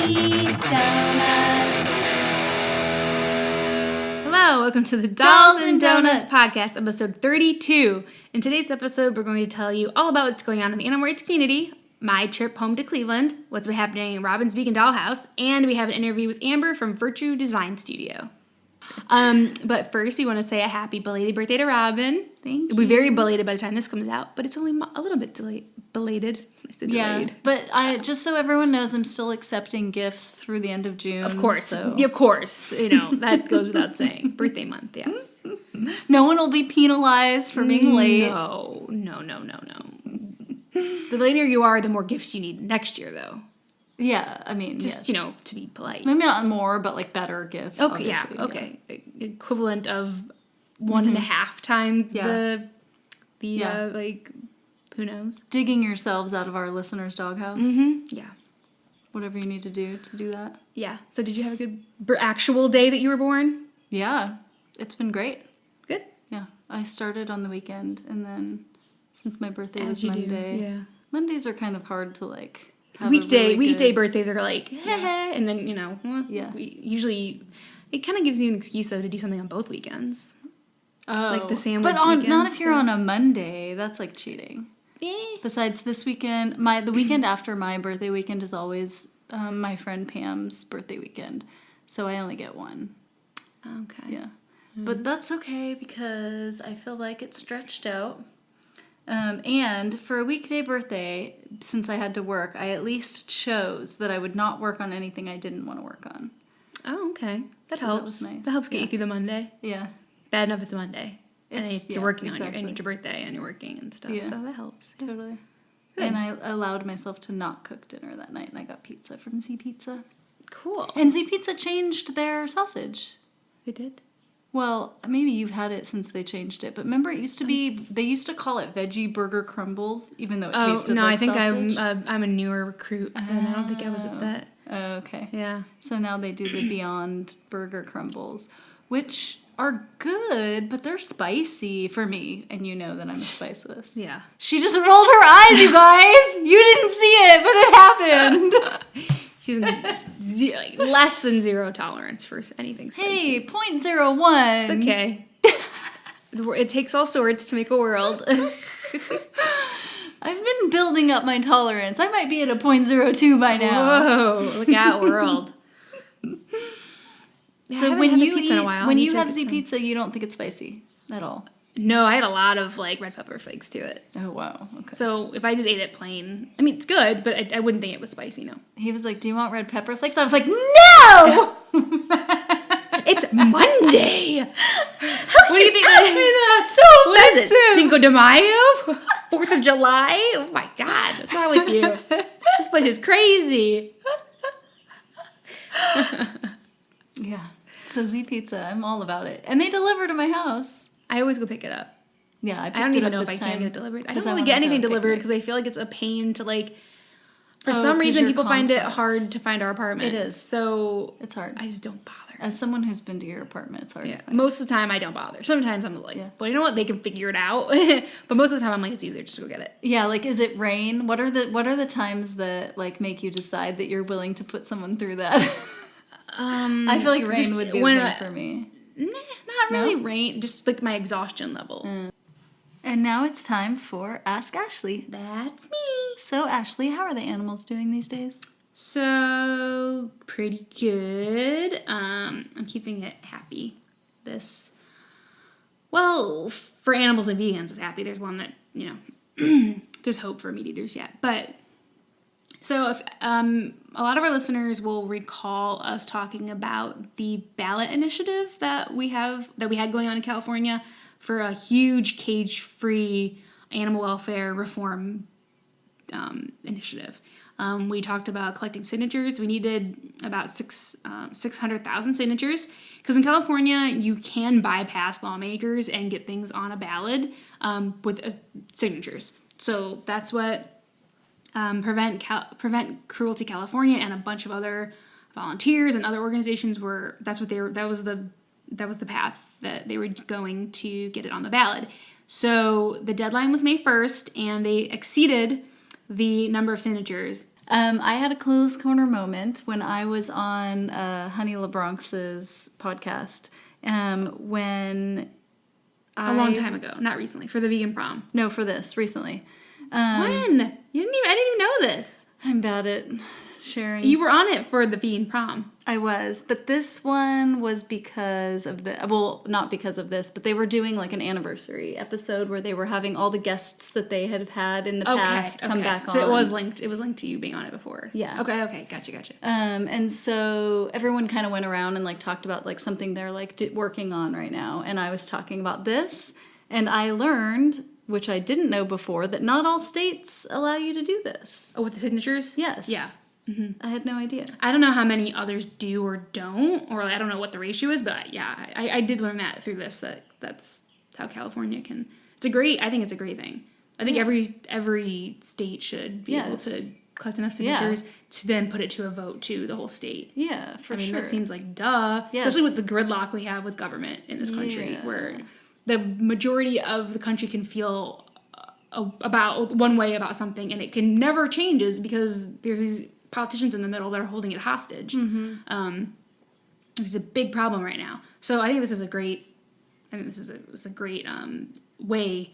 Donuts. Hello, welcome to the Dolls and Donuts podcast, episode 32. In today's episode, we're going to tell you all about what's going on in the animal rights community, my trip home to Cleveland, what's been happening in Robin's Vegan Dollhouse, and we have an interview with Amber from Virtue Design Studio. But first, we want to say a happy belated birthday to Robin. Thank you. It'll be very belated by the time this comes out, but it's only a little bit belated. It's delayed. Yeah, but just so everyone knows, I'm still accepting gifts through the end of June. Of course. So. Yeah, of course. You know, that goes without saying. Birthday month, yes. No one will be penalized for being late. No. The later you are, the more gifts you need next year, though. Yeah, I mean, Just, yes. to be polite. Maybe not more, but like better gifts. Okay, yeah, obviously. okay. Equivalent of 1.5 times who knows? Digging yourselves out of our listeners' doghouse. Mm-hmm. Yeah. Whatever you need to do that. Yeah. So did you have a good actual day that you were born? Yeah, it's been great. Good. Yeah, I started on the weekend, and then since my birthday As was you do, Monday, yeah. Mondays are kind of hard to like. Have Weekday birthdays are like, Yeah. and then, Yeah. usually, it kind of gives you an excuse, though, to do something on both weekends. Oh, Like the sandwich but weekend, not if you're on a Monday. That's like cheating. Besides this weekend, the weekend after my birthday weekend is always my friend Pam's birthday weekend, so I only get one. Okay. Yeah, but that's okay because I feel like it's stretched out. And for a weekday birthday, since I had to work, I at least chose that I would not work on anything I didn't want to work on. Oh, okay. That So helps. that was nice. That helps get you through the Monday. Yeah. Bad enough it's a Monday. You're working exactly. on it's your birthday and you're working and stuff. Yeah. So that helps. Yeah. Totally. Good. And I allowed myself to not cook dinner that night, and I got pizza from Z Pizza. Cool. And Z Pizza changed their sausage. They did? Well, maybe you've had it since they changed it, but remember it used to be, they used to call it veggie burger crumbles, even though it tasted no, like I think sausage. I'm a newer recruit, and I don't think I was at that. Oh, okay. Yeah. So now they do the Beyond Burger crumbles, which are good, but they're spicy for me, and you know that I'm a spiceless. Yeah. She just rolled her eyes, you guys! You didn't see it, but it happened! She's less than zero tolerance for anything spicy. Hey, 0.01! It's okay. It takes all sorts to make a world. I've been building up my tolerance. I might be at a 0.02 by now. Whoa, look out, world. So when you have Z Pizza, you don't think it's spicy at all? No, I had a lot of red pepper flakes to it. Oh, wow. Okay. So if I just ate it plain, I mean, it's good, but I wouldn't think it was spicy, no. He was like, do you want red pepper flakes? I was like, no! It's Monday! What do you think? Ask me that? So what is offensive. it, Cinco de Mayo? 4th of July? Oh my God, what's wrong with you? This place is crazy. Yeah. So Z Pizza, I'm all about it. And they deliver to my house. I always go pick it up. Yeah, I don't even know if I can get it delivered. I don't really get anything delivered because I feel like it's a pain to for some reason people find it hard to find our apartment. It is. So it's hard. I just don't bother. As someone who's been to your apartment, it's hard to find. Most of the time I don't bother. Sometimes I'm but you know what? They can figure it out. But most of the time I'm like, it's easier just to go get it. Yeah, is it rain? What are the times that make you decide that you're willing to put someone through that? I feel like rain would be the thing for me. Nah, not really rain. Just my exhaustion level. And now it's time for Ask Ashley. That's me. So Ashley, how are the animals doing these days? So pretty good. I'm keeping it happy. For animals and vegans, it's happy. There's one that there's hope for meat eaters yet, but. So if, a lot of our listeners will recall us talking about the ballot initiative that we had going on in California for a huge cage-free animal welfare reform initiative. We talked about collecting signatures. We needed about 600,000 signatures because in California you can bypass lawmakers and get things on a ballot with signatures. So that's what Prevent Cruelty California and a bunch of other volunteers and other organizations that was the path that they were going to get it on the ballot. So the deadline was May 1st, and they exceeded the number of signatures. I had a close corner moment when I was on Honey LeBronx's podcast. When A long time ago, not recently, for the vegan prom. No, for this, recently. When? I didn't even know this. I'm bad at sharing. You were on it for the vegan prom. I was, but this one was because of not because of this, but they were doing like an anniversary episode where they were having all the guests that they had in the past come back on. So it was linked to you being on it before. Yeah. Okay, gotcha. And so everyone kind of went around and like talked about like something they're like working on right now, and I was talking about this, and I learned, which I didn't know before, that not all states allow you to do this. Oh, with the signatures? Yes. Yeah. Mm-hmm. I had no idea. I don't know how many others do or don't, or I don't know what the ratio is, but yeah, I did learn that through this, that's how California can. I think it's a great thing. I think every state should be able to collect enough signatures to then put it to a vote to the whole state. Yeah, for sure. That seems like duh. Yes. Especially with the gridlock we have with government in this country, where the majority of the country can feel about one way about something, and it can never changes because there's these politicians in the middle that are holding it hostage, which is a big problem right now. So I think this is a great, way,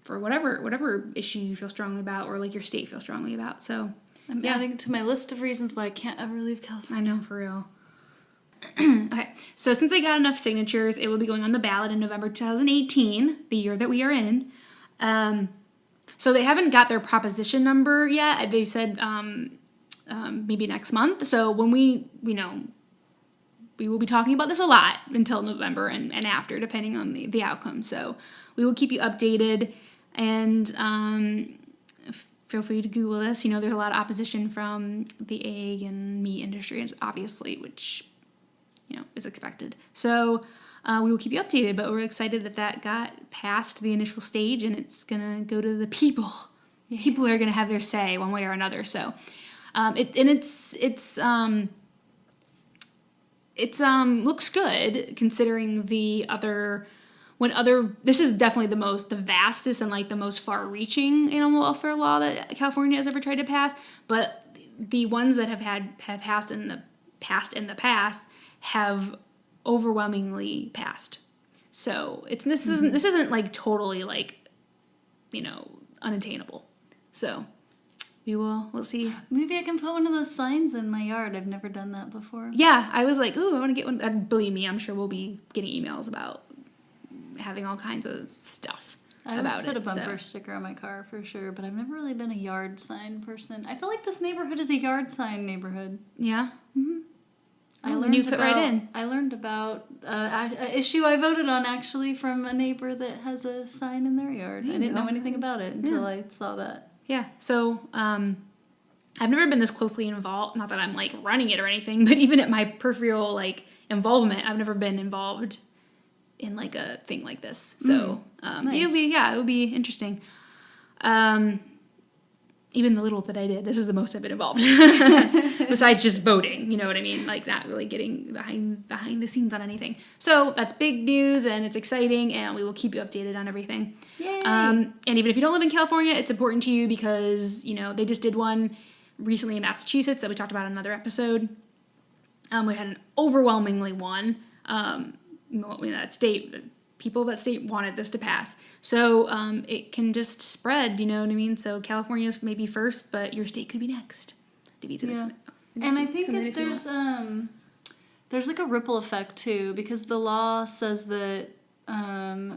for whatever issue you feel strongly about or like your state feels strongly about. So I'm adding it to my list of reasons why I can't ever leave California. I know, for real. Okay, so since they got enough signatures, it will be going on the ballot in November 2018, the year that we are in. So they haven't got their proposition number yet. They said maybe next month. So when we will be talking about this a lot until November and after, depending on the outcome. So we will keep you updated, and feel free to Google this. There's a lot of opposition from the egg and meat industry, obviously, which is expected. So we will keep you updated, but we're excited that got past the initial stage, and it's gonna go to the people. Yeah. People are gonna have their say one way or another. So, it looks good considering this is definitely the vastest and like the most far-reaching animal welfare law that California has ever tried to pass. But the ones that have passed in the past have overwhelmingly passed. So this isn't like totally like unattainable. So we'll see. Maybe I can put one of those signs in my yard. I've never done that before. Yeah, I was like, ooh, I want to get one. Believe me, I'm sure we'll be getting emails about having all kinds of stuff about it. I would put a bumper sticker on my car for sure, but I've never really been a yard sign person. I feel like this neighborhood is a yard sign neighborhood. Yeah. Mm-hmm. Then you fit right in. I learned about an issue I voted on, actually, from a neighbor that has a sign in their yard. I didn't know anything about it until I saw that. Yeah, so I've never been this closely involved, not that I'm like running it or anything, but even at my peripheral like involvement, I've never been involved in like a thing like this. So nice. It'll be interesting. Even the little that I did, this is the most I've been involved. Besides just voting, you know what I mean? Like not really getting behind the scenes on anything. So that's big news, and it's exciting, and we will keep you updated on everything. Yay! And even if you don't live in California, it's important to you because, they just did one recently in Massachusetts that we talked about in another episode. We had an overwhelmingly won. People of that state wanted this to pass. So it can just spread, you know what I mean? So California's maybe first, but your state could be next. Yeah. And I think that there's like a ripple effect too, because the law says that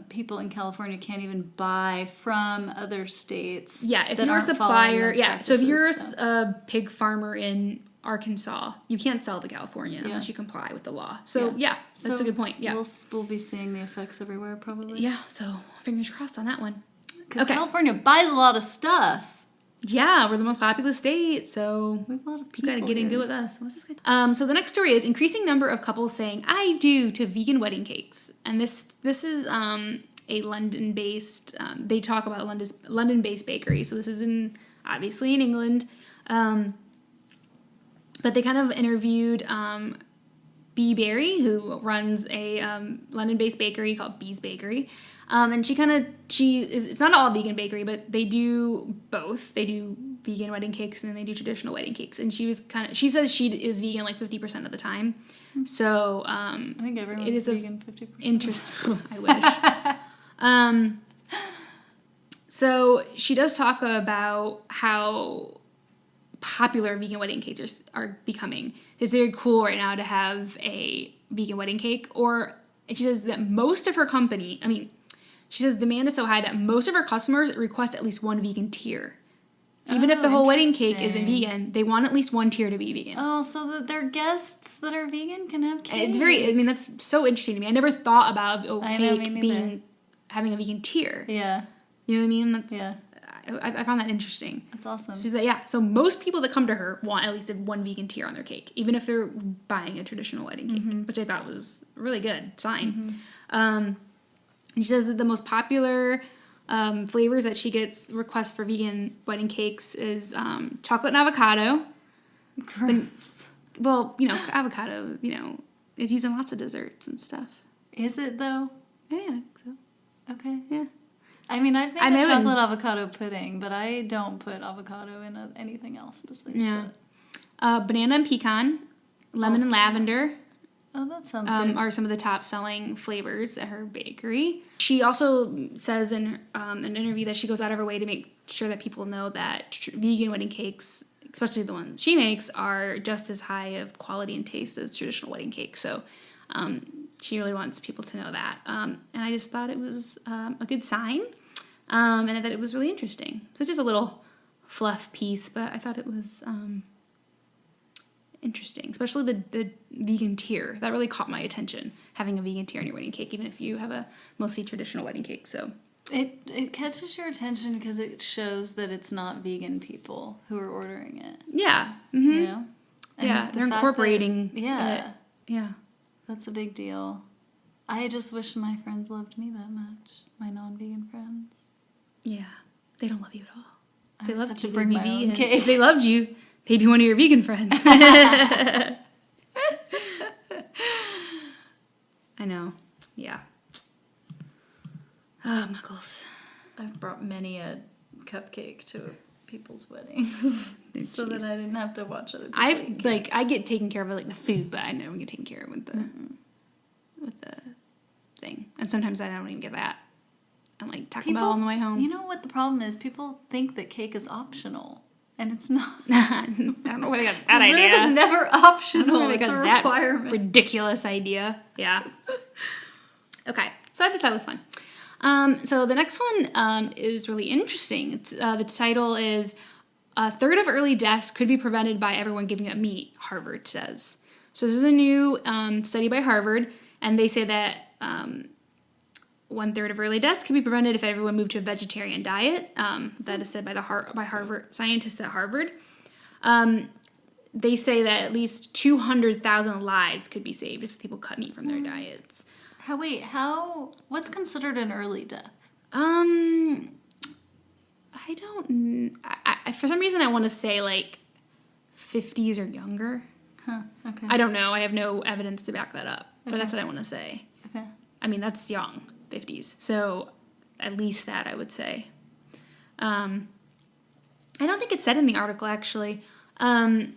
people in California can't even buy from other states. Yeah, if you're a supplier, so if you're a pig farmer in Arkansas, you can't sell to California unless you comply with the law. So that's a good point. Yeah, we'll be seeing the effects everywhere probably. Yeah, so fingers crossed on that one. Because California buys a lot of stuff. Yeah, we're the most populous state, so we have a lot of people. You gotta get in good with us. What's this guy? So the next story is increasing number of couples saying "I do" to vegan wedding cakes, and this is a London-based. They talk about a London-based bakery, so this is obviously in England. But they kind of interviewed Bee Berry, who runs a London-based bakery called Bee's Bakery. And it's not all vegan bakery, but they do both. They do vegan wedding cakes and then they do traditional wedding cakes. And she says she is vegan like 50% of the time. So I think everyone's it is vegan 50%. Interesting. I wish. So she does talk about how popular vegan wedding cakes are becoming. It's very cool right now to have a vegan wedding cake. She says that most of her company, she says demand is so high that most of her customers request at least one vegan tier. Even if the whole wedding cake isn't vegan, they want at least one tier to be vegan. Oh, so that their guests that are vegan can have cake. It's that's so interesting to me. I never thought about cake having a vegan tier. Yeah. You know what I mean? I found that interesting. That's awesome. She's like, yeah. So most people that come to her want at least one vegan tier on their cake, even if they're buying a traditional wedding cake, which I thought was a really good sign. And she says that the most popular flavors that she gets requests for vegan wedding cakes is chocolate and avocado. Gross. Avocado, is used in lots of desserts and stuff. Is it though? Yeah, I think so. Okay. Yeah. I've made a chocolate avocado pudding, but I don't put avocado in anything else besides that. Banana and pecan, lemon and lavender. Oh, that sounds good. Are some of the top selling flavors at her bakery. She also says in an interview that she goes out of her way to make sure that people know that vegan wedding cakes, especially the ones she makes, are just as high of quality and taste as traditional wedding cakes. So she really wants people to know that. And I just thought it was a good sign and that it was really interesting. So it's just a little fluff piece, but I thought it was interesting, especially the vegan tier. That really caught my attention, having a vegan tier on your wedding cake, even if you have a mostly traditional wedding cake. So it catches your attention because it shows that it's not vegan people who are ordering it. Yeah. Mm-hmm. You know? And they're incorporating it. Yeah. That's a big deal. I just wish my friends loved me that much. My non-vegan friends. Yeah. They don't love you at all. They loved you to bring my own cake. If they loved you, they'd be one of your vegan friends. I know. Yeah. Oh, Muggles. I've brought many a cupcake to people's weddings so that I didn't have to watch other people. I get taken care of with the food, but I never get taken care of with the thing. And sometimes I don't even get that. I'm Taco Bell on the way home. You know what the problem is? People think that cake is optional. And it's not. I don't know where they got that idea. Dessert is never optional. It's a requirement. That ridiculous idea. Yeah. Okay. So I thought that was fun. So the next one is really interesting. It's, the title is A Third of Early Deaths Could Be Prevented by Everyone Giving Up Meat, Harvard says. So this is a new study by Harvard, and they say that 1/3 of early deaths could be prevented if everyone moved to a vegetarian diet. That is said by by Harvard scientists at Harvard. They say that at least 200,000 lives could be saved if people cut meat from their diets. What's considered an early death? I don't. For some reason, I want to say 50s or younger. Huh. Okay. I don't know. I have no evidence to back that up, but that's what I want to say. Okay. That's young, 50s. So at least that, I would say. I don't think it said in the article, actually. But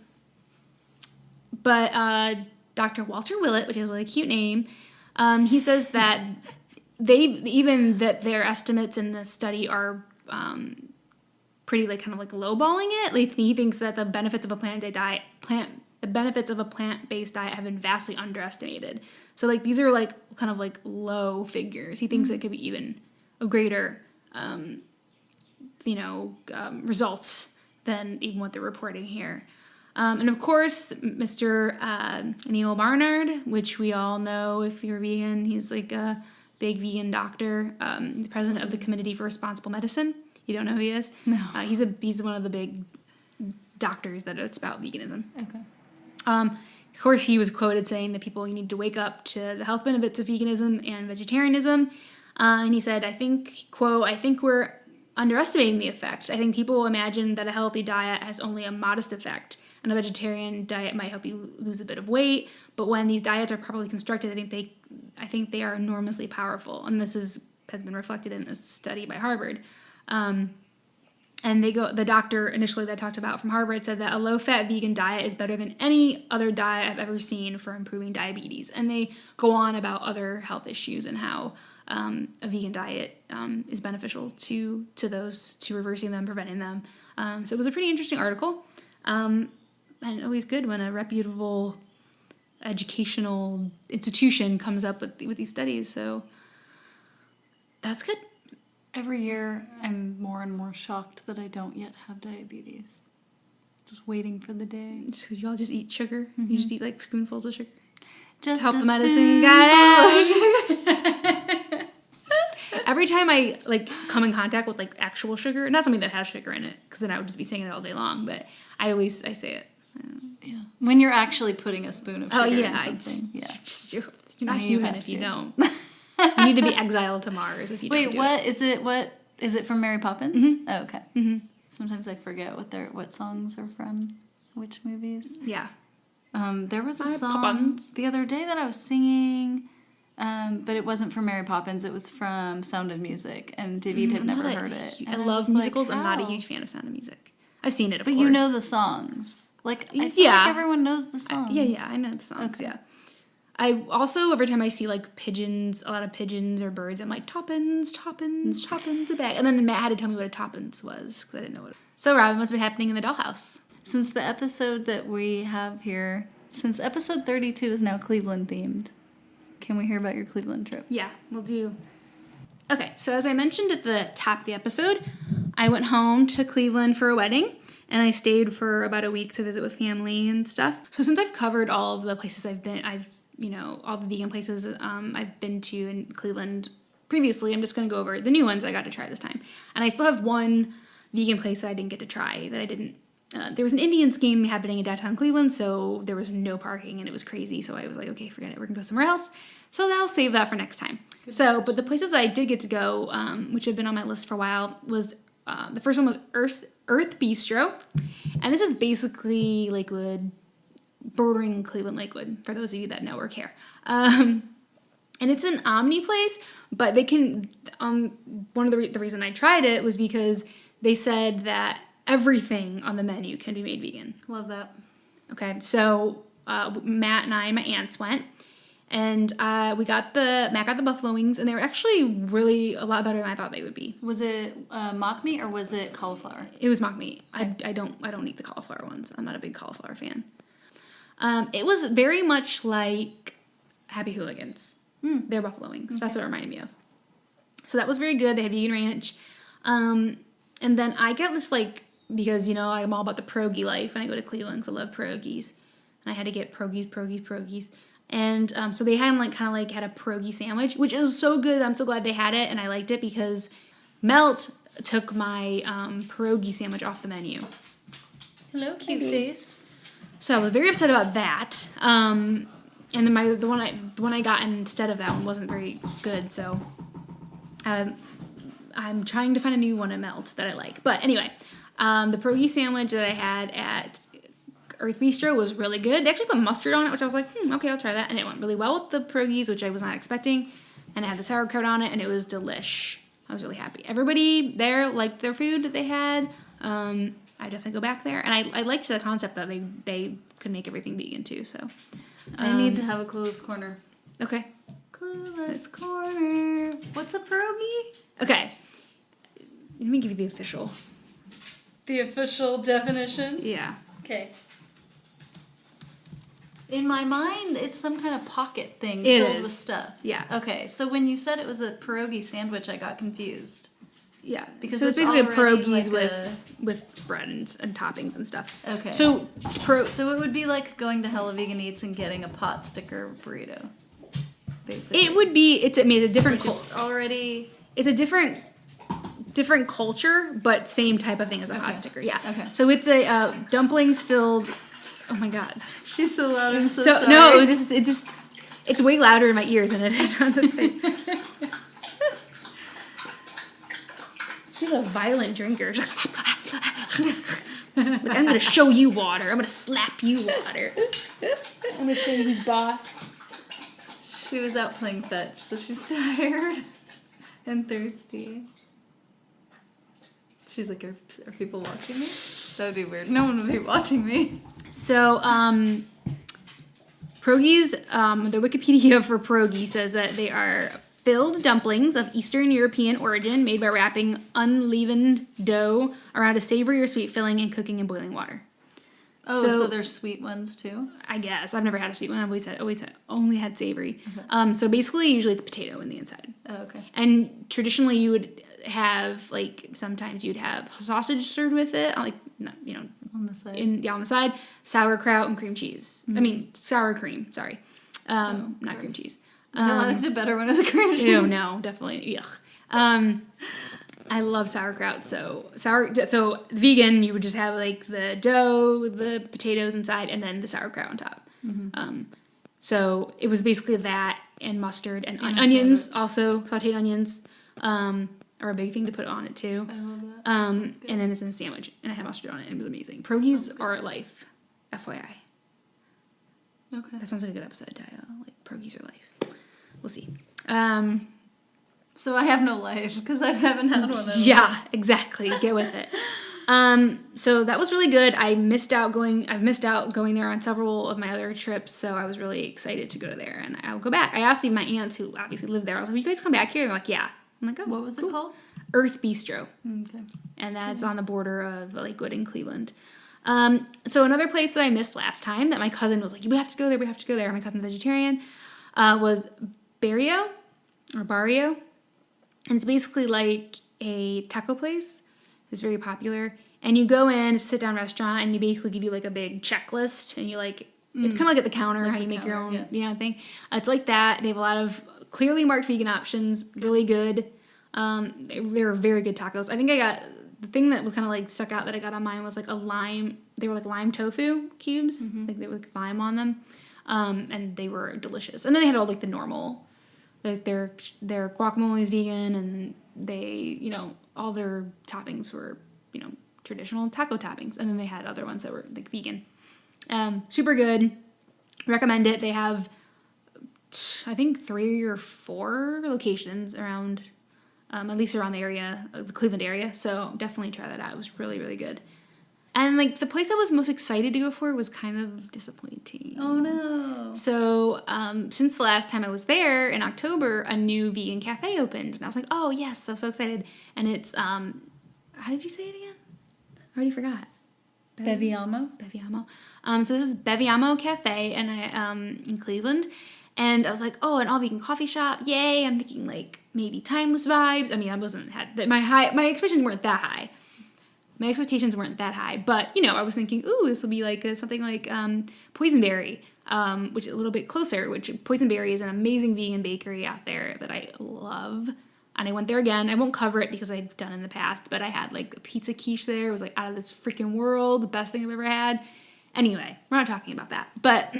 Dr. Walter Willett, which is a really cute name, he says that their estimates in the study are pretty lowballing it. He thinks that the benefits of a plant-based diet have been vastly underestimated. So these are low figures. He thinks it could be even a greater results than even what they're reporting here. And of course, Mr. Neil Barnard, which we all know if you're vegan, he's a big vegan doctor, the president of the Committee for Responsible Medicine. You don't know who he is? No. He's one of the big doctors that it's about veganism. Okay. Of course, he was quoted saying that people need to wake up to the health benefits of veganism and vegetarianism. And he said, I think we're underestimating the effect. I think people imagine that a healthy diet has only a modest effect, and a vegetarian diet might help you lose a bit of weight. But when these diets are properly constructed, I think they are enormously powerful. And this has been reflected in a study by Harvard. And the doctor initially that I talked about from Harvard said that a low-fat vegan diet is better than any other diet I've ever seen for improving diabetes. And they go on about other health issues and how a vegan diet is beneficial to those, to reversing them, preventing them. So it was a pretty interesting article. And always good when a reputable educational institution comes up with these studies. So that's good. Every year, I'm more and more shocked that I don't yet have diabetes. Just waiting for the day. Just 'cause you all just eat sugar. You just eat like spoonfuls of sugar. Just to help a the medicine. Got it. Every time I like come in contact with like actual sugar, not something that has sugar in it, because then I would just be saying it all day long. But I say it. Yeah. When you're actually putting a spoon of sugar in something. You're not human if you don't. You need to be exiled to Mars if you don't do it. What is it from Mary Poppins? Mm-hmm. Oh, okay. Mm-hmm. Sometimes I forget what songs are from which movies. Yeah. There was a Mary song Poppins. the other day that I was singing, but it wasn't from Mary Poppins. It was from Sound of Music, and David had never heard it. I And love was musicals. Like, I'm not a how? huge fan of Sound of Music. I've seen it, of But course. you know the songs. Like, I feel like everyone knows the songs. Yeah, I know the songs, Okay. yeah. I also, every time I see, like, pigeons, a lot of pigeons or birds, I'm like, toppins, the bag. And then Matt had to tell me what a toppins was, because I didn't know what it was. So, Robin, what's been happening in the dollhouse? Since the episode that we have here, since episode 32 is now Cleveland themed, can we hear about your Cleveland trip? Yeah, we'll do. Okay, so as I mentioned at the top of the episode, I went home to Cleveland for a wedding, and I stayed for about a week to visit with family and stuff. So since I've covered all of the places all the vegan places I've been to in Cleveland previously, I'm just going to go over the new ones I got to try this time. And I still have one vegan place that I didn't get to try, that I didn't. There was an Indian scheme happening in downtown Cleveland, so there was no parking, and it was crazy. So I was like, okay, forget it. We're going to go somewhere else. So I'll save that for next time. But the places I did get to go, which have been on my list for a while, was the first one was Earth Bistro. And this is basically Lakewood, bordering Cleveland Lakewood, for those of you that know or care. And it's an Omni place, but they can, one of the reason I tried it was because they said that everything on the menu can be made vegan. Love that. Okay, so Matt and I and my aunts went, and Matt got the buffalo wings, and they were actually really a lot better than I thought they would be. Was it mock meat or was it cauliflower? It was mock meat. Okay. I don't eat the cauliflower ones. I'm not a big cauliflower fan. It was very much like Happy Hooligans. Their buffalo wings. Okay. That's what it reminded me of. So that was very good. They had vegan ranch. And then I get this because, I'm all about the pierogi life, and I go to Cleveland because I love pierogies. And I had to get pierogies. And so they had had a pierogi sandwich, which is so good. I'm so glad they had it, and I liked it because Melt took my pierogi sandwich off the menu. Hello, cute face. So I was very upset about that. And then the one I got instead of that one wasn't very good. So I'm trying to find a new one at Melt that I like. But anyway, the pierogi sandwich that I had at Earth Bistro was really good. They actually put mustard on it, which I was like, okay, I'll try that. And it went really well with the pierogies, which I was not expecting. And it had the sauerkraut on it, and it was delish. I was really happy. Everybody there liked their food that they had. I definitely go back there. And I liked the concept that they could make everything vegan too. So I need to have a Clueless Corner. Okay. Clueless Corner. What's a pierogi? Okay. Let me give you the official. The official definition? Yeah. Okay. In my mind, it's some kind of pocket thing It filled is. with stuff. Yeah. Okay, so when you said it was a pierogi sandwich, I got confused. Yeah. Because so it's it's basically already pierogies like with bread and toppings and stuff. Okay. So So it would be like going to Hella Vegan Eats and getting a pot sticker burrito. Basically. it would be. It's a different. It's already. It's a different culture, but same type of thing as a hot sticker. Yeah. Okay. So it's a dumplings filled. Oh my god. She's so loud. I'm so So sorry. no, it's way louder in my ears than it is on the thing. She's a violent drinker. Like, I'm gonna show you water. I'm gonna slap you water. I'm gonna show you who's boss. She was out playing fetch, so she's tired and thirsty. She's like, are people watching me? That would be weird. No one would be watching me. So, pierogies, the Wikipedia for pierogi says that they are filled dumplings of Eastern European origin made by wrapping unleavened dough around a savory or sweet filling and cooking in boiling water. Oh, so there's sweet ones too? I guess. I've never had a sweet one. I've only had savory. Okay. So basically, usually it's potato in the inside. Oh, okay. And traditionally, you would have, like, sometimes you'd have sausage served with it, like, you know, on the side. On the side, sauerkraut and cream cheese. Mm-hmm. I mean, sour cream. Sorry, not gross. Cream cheese. I liked it better when it was cream cheese. Ew, no, definitely. Yuck. I love sauerkraut. So vegan, you would just have like the dough, the potatoes inside, and then the sauerkraut on top. Mm-hmm. So it was basically that and mustard and onions, also sauteed onions, are a big thing to put on it too. I love that. And then it's in a sandwich, and I had mustard on it. And it was amazing. Pierogies are life, FYI. Okay. That sounds like a good episode title. Like pierogies are life. We'll see. So I have no life because I haven't had one of those. Yeah, exactly. Get with it. So that was really good. I've missed out going there on several of my other trips, so I was really excited to go there, and I'll go back. I asked even my aunts who obviously live there. I was like, "Will you guys come back here?" They're like, "Yeah." I'm like, "Oh, what was it called?" Earth Bistro. Okay. And that's on the border of Lakewood and Cleveland. So another place that I missed last time that my cousin was like, "We have to go there. My cousin's vegetarian, was Barrio. And it's basically like a taco place. It's very popular. And you go in, it's a sit-down restaurant, and you basically give you like a big checklist, and you like, it's kind of like at the counter, like how you make your own thing. It's like that. They have a lot of clearly marked vegan options, really good. They were very good tacos. I think the thing that was kind of like stuck out that I got on mine was like they were like lime tofu cubes. Mm-hmm. Like they were like lime on them. And they were delicious. And then they had all like the normal, like their guacamole is vegan, and they, all their toppings were, traditional taco toppings. And then they had other ones that were like vegan. Super good. Recommend it. They have, I think 3 or 4 locations around, at least around the area, the Cleveland area. So definitely try that out. It was really, really good. And like the place I was most excited to go for was kind of disappointing. Oh no. So since the last time I was there in October, a new vegan cafe opened. And I was like, oh yes, I'm so excited. And it's, how did you say it again? I already forgot. Beviamo. So this is Beviamo Cafe in Cleveland. And I was like, oh, an all vegan coffee shop. Yay. I'm thinking like maybe timeless vibes. I mean, my expectations weren't that high. But, I was thinking, ooh, this will be like something like Poisonberry, which is a little bit closer, which Poisonberry is an amazing vegan bakery out there that I love. And I went there again. I won't cover it because I've done it in the past, but I had like a pizza quiche there. It was like out of this freaking world. The best thing I've ever had. Anyway, we're not talking about that. But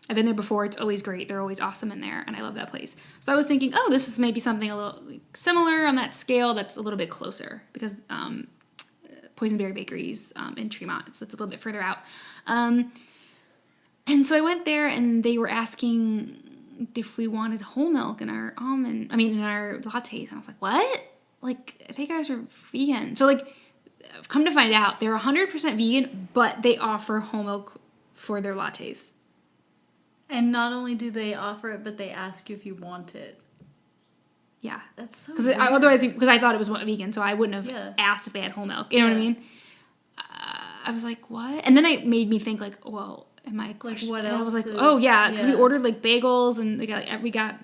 I've been there before. It's always great. They're always awesome in there, and I love that place. So I was thinking, oh, this is maybe something a little similar on that scale that's a little bit closer because Poisonberry Bakery's in Tremont, so it's a little bit further out. And so I went there, and they were asking if we wanted whole milk in our in our lattes, and I was like, what? Like, I think you guys are vegan. So like, come to find out, they're 100% vegan, but they offer whole milk for their lattes. And not only do they offer it, but they ask you if you want it. Yeah. That's so weird. Because I thought it was vegan, so I wouldn't have asked if they had whole milk. You know what I mean? I was like, what? And then it made me think, like, well, am I... Like, what else? And I was like, oh, yeah, because we ordered, like, bagels, and we got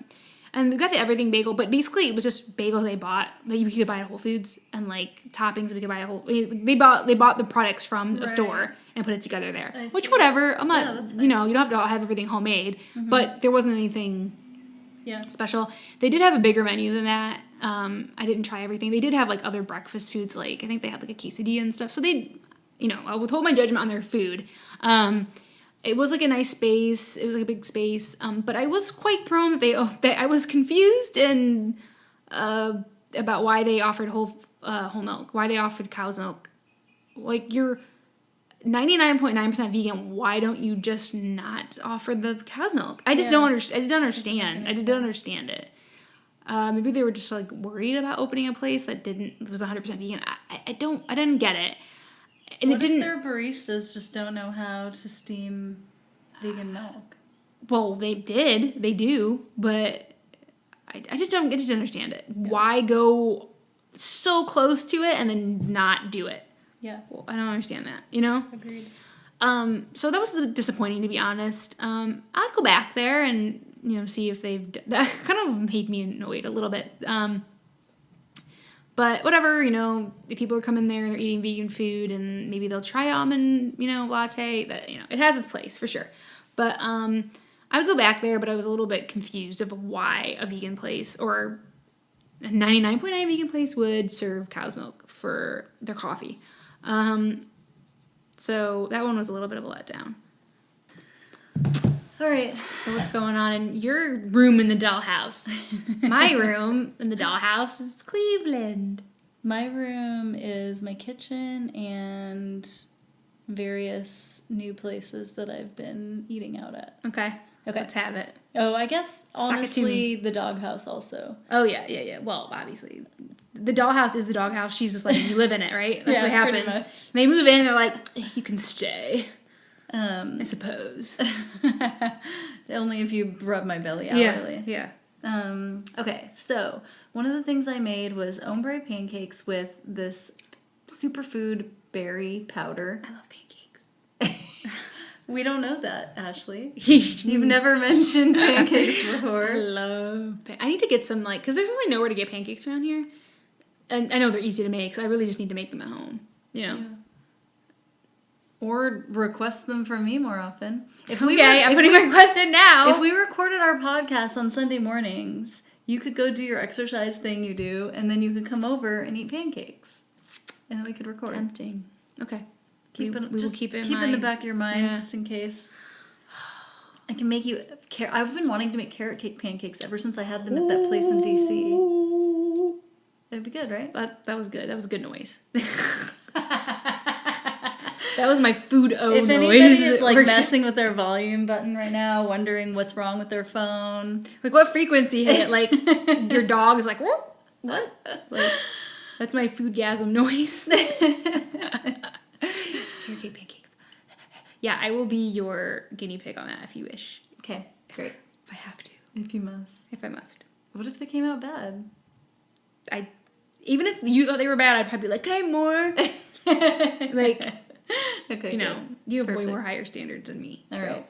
the everything bagel, but basically it was just bagels they bought that you could buy at Whole Foods, and like toppings we could buy at they bought the products from a store and put it together there. Which whatever, I'm not you don't have to have everything homemade, but there wasn't anything special. They did have a bigger menu than that. I didn't try everything. They did have like other breakfast foods, like I think they had like a quesadilla and stuff. So they, I'll withhold my judgment on their food. It was like a nice space. It was like a big space. But I was quite thrown that I was confused and about why they offered whole milk, why they offered cow's milk. Like, you're 99.9% vegan. Why don't you just not offer the cow's milk? I just don't understand. I just don't understand it. Maybe they were just like worried about opening a place that was 100% vegan. I didn't get it. And What it didn't. if their baristas just don't know how to steam vegan milk? Well, they do, but I just didn't understand it. Yeah. Why go so close to it and then not do it? Yeah. Well, I don't understand that, you know? Agreed. So that was disappointing, to be honest. I'd go back there and, you know, see if that kind of made me annoyed a little bit. But whatever, you know, if people are coming there and they're eating vegan food and maybe they'll try almond, you know, latte, that, you know, it has its place for sure. But, I would go back there, but I was a little bit confused of why a vegan place or a 99.9 vegan place would serve cow's milk for their coffee. So that one was a little bit of a letdown. All right. So what's going on in your room in the dollhouse? My room in the dollhouse is Cleveland. My room is my kitchen and various new places that I've been eating out at. Okay. Let's have it. Oh, I guess, honestly, the doghouse also. Oh, yeah. Well, obviously, the dollhouse is the doghouse. She's just letting you live in it, right? That's what happens. Pretty much. They move in, and they're like, you can stay, I suppose. Only if you rub my belly hourly. Yeah. Okay, so one of the things I made was ombre pancakes with this superfood berry powder. I love pancakes. We don't know that, Ashley. You've never mentioned pancakes before. I love I need to get some, like, because there's really nowhere to get pancakes around here. And I know they're easy to make, so I really just need to make them at home, you know. Yeah. Or request them from me more often. I'm putting my request in now. If we recorded our podcast on Sunday mornings, you could go do your exercise thing you do, and then you could come over and eat pancakes. And then we could record. Tempting. Okay. We will keep it in the back of your mind, just in case. I can make you... I've been wanting to make carrot cake pancakes ever since I had them at that place in D.C. It'd be good, right? That was good. That was a good noise. That was my food noise. If anybody is like messing with their volume button right now, wondering what's wrong with their phone. Like, what frequency hit it? Like, your dog is like, what? Like, that's my foodgasm noise. Carrot cake pancakes. Yeah, I will be your guinea pig on that if you wish. Okay, great. If I have to. If you must. If I must. What if they came out bad? Even if you thought they were bad, I'd probably be like, can I have more? Like, okay, you know, you have way more higher standards than me. All right.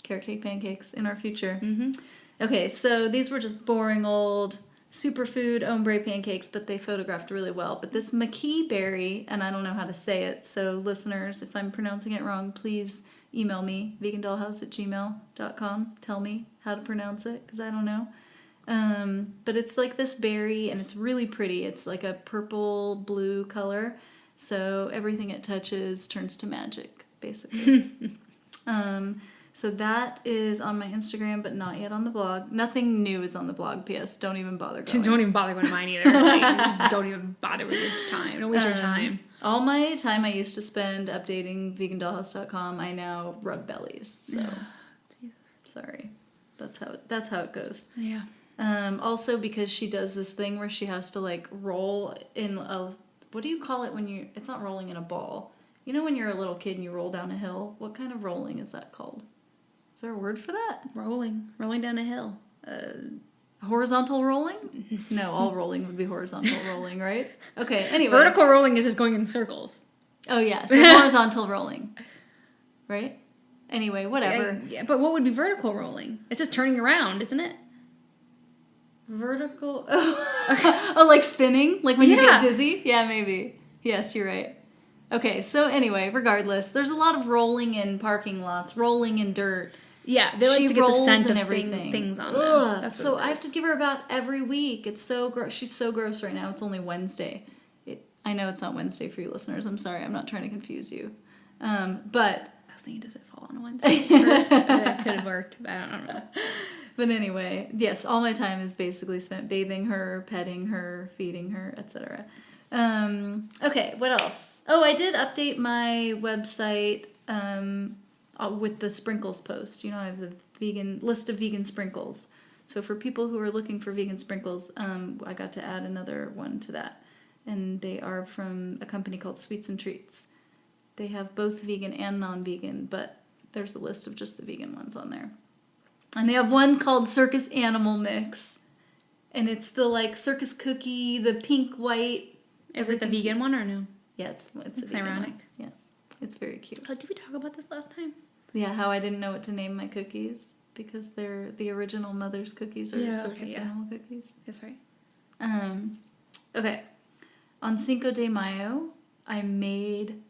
Carrot cake pancakes in our future. Mm-hmm. Okay, so these were just boring old superfood ombre pancakes, but they photographed really well. But this maqui berry, and I don't know how to say it, so listeners, if I'm pronouncing it wrong, please email me, vegandollhouse@gmail.com. Tell me how to pronounce it, because I don't know. But it's like this berry, and it's really pretty. It's like a purple-blue color, so everything it touches turns to magic, basically. So that is on my Instagram, but not yet on the blog. Nothing new is on the blog, P.S. Don't even bother going. Don't even bother going to mine either. Like, just don't even bother with your time. Don't waste your time. All my time I used to spend updating vegandollhouse.com, I now rub bellies. So, Jesus. Sorry. That's how it goes. Yeah. Also, because she does this thing where she has to, like, roll in a... What do you call it when you... It's not rolling in a ball. You know when you're a little kid and you roll down a hill? What kind of rolling is that called? Is there a word for that? Rolling down a hill. Horizontal rolling? No, all rolling would be horizontal rolling, right? Okay, anyway. Vertical rolling is just going in circles. Oh, yeah, so horizontal rolling, right? Anyway, whatever. Yeah, but what would be vertical rolling? It's just turning around, isn't it? Vertical? Oh, like spinning? Like when you get dizzy? Yeah, maybe. Yes, you're right. Okay, so anyway, regardless, there's a lot of rolling in parking lots, rolling in dirt. Yeah, they like to get the scent of things on them. That's so I have to give her a bath every week. It's so gross. She's so gross right now. It's only Wednesday. I know it's not Wednesday for you listeners. I'm sorry. I'm not trying to confuse you. But I was thinking, does it fall on a Wednesday first? That could have worked. But I don't know. But anyway, yes, all my time is basically spent bathing her, petting her, feeding her, etc. Okay, what else? Oh, I did update my website with the sprinkles post. You know, I have the vegan list of vegan sprinkles. So for people who are looking for vegan sprinkles, I got to add another one to that. And they are from a company called Sweets and Treats. They have both vegan and non-vegan, but there's a list of just the vegan ones on there. And they have one called Circus Animal Mix. And it's the like circus cookie, the pink, white. Is it the vegan one or no? Yeah, it's It's ironic. One. Yeah, it's very cute. Oh, did we talk about this last time? Yeah, how I didn't know what to name my cookies because they're the original mother's cookies or the circus animal cookies. That's right. Okay. On Cinco de Mayo, I made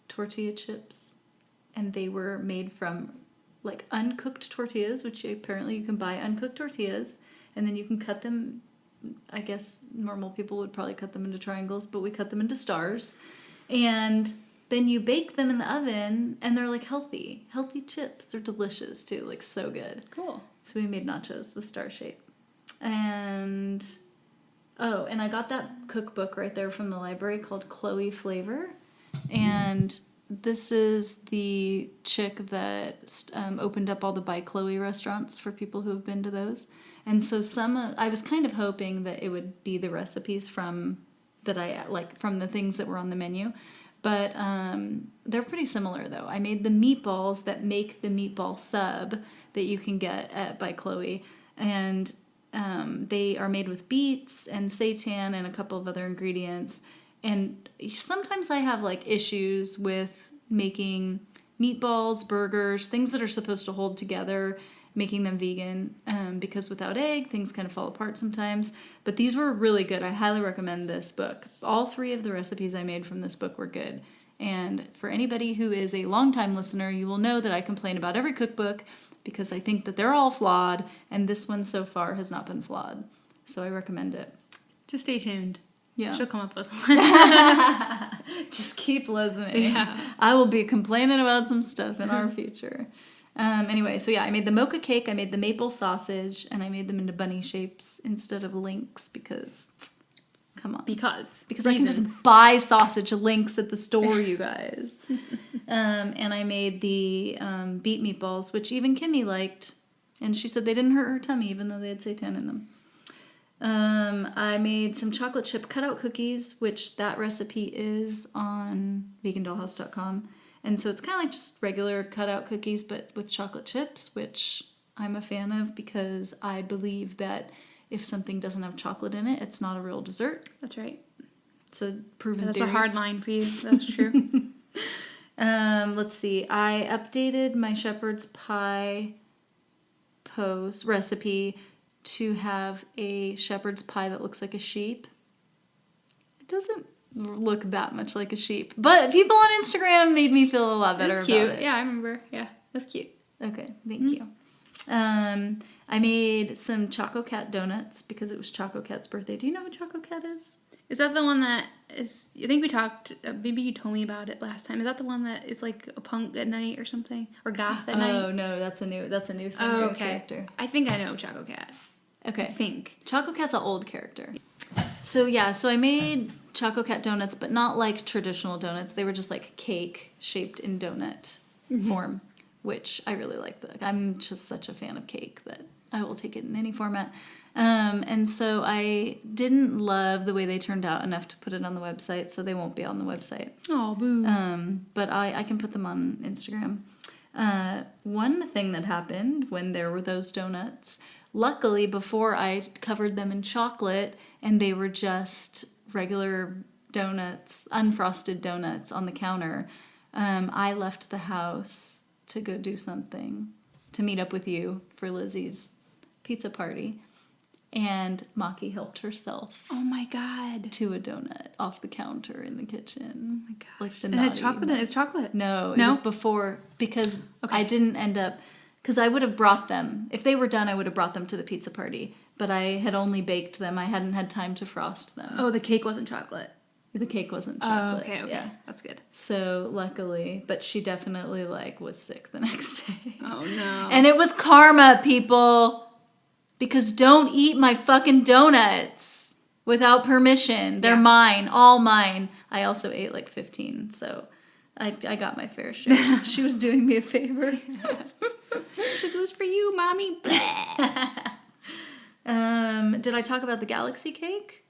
tortilla chips, and they were made from like uncooked tortillas, which apparently you can buy uncooked tortillas, and then you can cut them. I guess normal people would probably cut them into triangles, but we cut them into stars, and then you bake them in the oven, and they're like healthy chips. They're delicious too, like so good. Cool. So we made nachos with star shape. And I got that cookbook right there from the library called Chloe Flavor. And this is the chick that opened up all the By Chloe restaurants for people who have been to those. And so I was kind of hoping that it would be the recipes from the things that were on the menu. But they're pretty similar, though. I made the meatballs that make the meatball sub that you can get at By Chloe. And they are made with beets and seitan and a couple of other ingredients. And sometimes I have, like, issues with making meatballs, burgers, things that are supposed to hold together, making them vegan. Because without egg, things kind of fall apart sometimes. But these were really good. I highly recommend this book. All 3 of the recipes I made from this book were good. And for anybody who is a longtime listener, you will know that I complain about every cookbook because I think that they're all flawed, and this one so far has not been flawed. So I recommend it. Just stay tuned. Yeah. She'll come up with one. Just keep listening. Yeah. I will be complaining about some stuff in our future. Anyway, so yeah, I made the mocha cake, I made the maple sausage, and I made them into bunny shapes instead of links because, come on. Because I can just buy sausage links at the store, you guys. And I made the beet meatballs, which even Kimmy liked. And she said they didn't hurt her tummy, even though they had seitan in them. I made some chocolate chip cutout cookies, which that recipe is on vegandollhouse.com. And so it's kind of like just regular cutout cookies, but with chocolate chips, which I'm a fan of because I believe that if something doesn't have chocolate in it, it's not a real dessert. That's right. So proven That's theory. a hard line for you. That's true. Let's see. I updated my shepherd's pie recipe to have a shepherd's pie that looks like a sheep. It doesn't look that much like a sheep, but people on Instagram made me feel a lot better That's cute. about it. Yeah, I remember. Yeah, that's cute. Okay, thank you. I made some Choco Cat donuts because it was Choco Cat's birthday. Do you know who Choco Cat is? Is that the one that is? I think we talked. Maybe you told me about it last time. Is that the one that is like a punk at night or something, or goth at night? Oh no, that's a new singer character. I think I know Choco Cat. Okay, I think Choco Cat's an old character. So I made Choco Cat donuts, but not like traditional donuts. They were just like cake shaped in donut form, which I really like. I'm just such a fan of cake that I will take it in any format. And so I didn't love the way they turned out enough to put it on the website, so they won't be on the website. Oh, boo. But I can put them on Instagram. One thing that happened when there were those donuts, luckily before I covered them in chocolate and they were just regular donuts, unfrosted donuts on the counter, I left the house to go do something, to meet up with you for Lizzie's pizza party. And Maki helped herself. Oh my god. To a donut off the counter in the kitchen. Oh my gosh. Like the and it had chocolate in it. It's chocolate. No, it was before because I didn't end up because I would have brought them. If they were done, I would have brought them to the pizza party. But I had only baked them. I hadn't had time to frost them. Oh, the cake wasn't chocolate. The cake wasn't chocolate. Oh, okay. Yeah. That's good. So luckily, but she definitely was sick the next day. Oh no. And it was karma, people. Because don't eat my fucking donuts without permission. They're mine, all mine. I also ate like 15, so I got my fair share. She was doing me a favor. She goes for you, mommy. Did I talk about the galaxy cake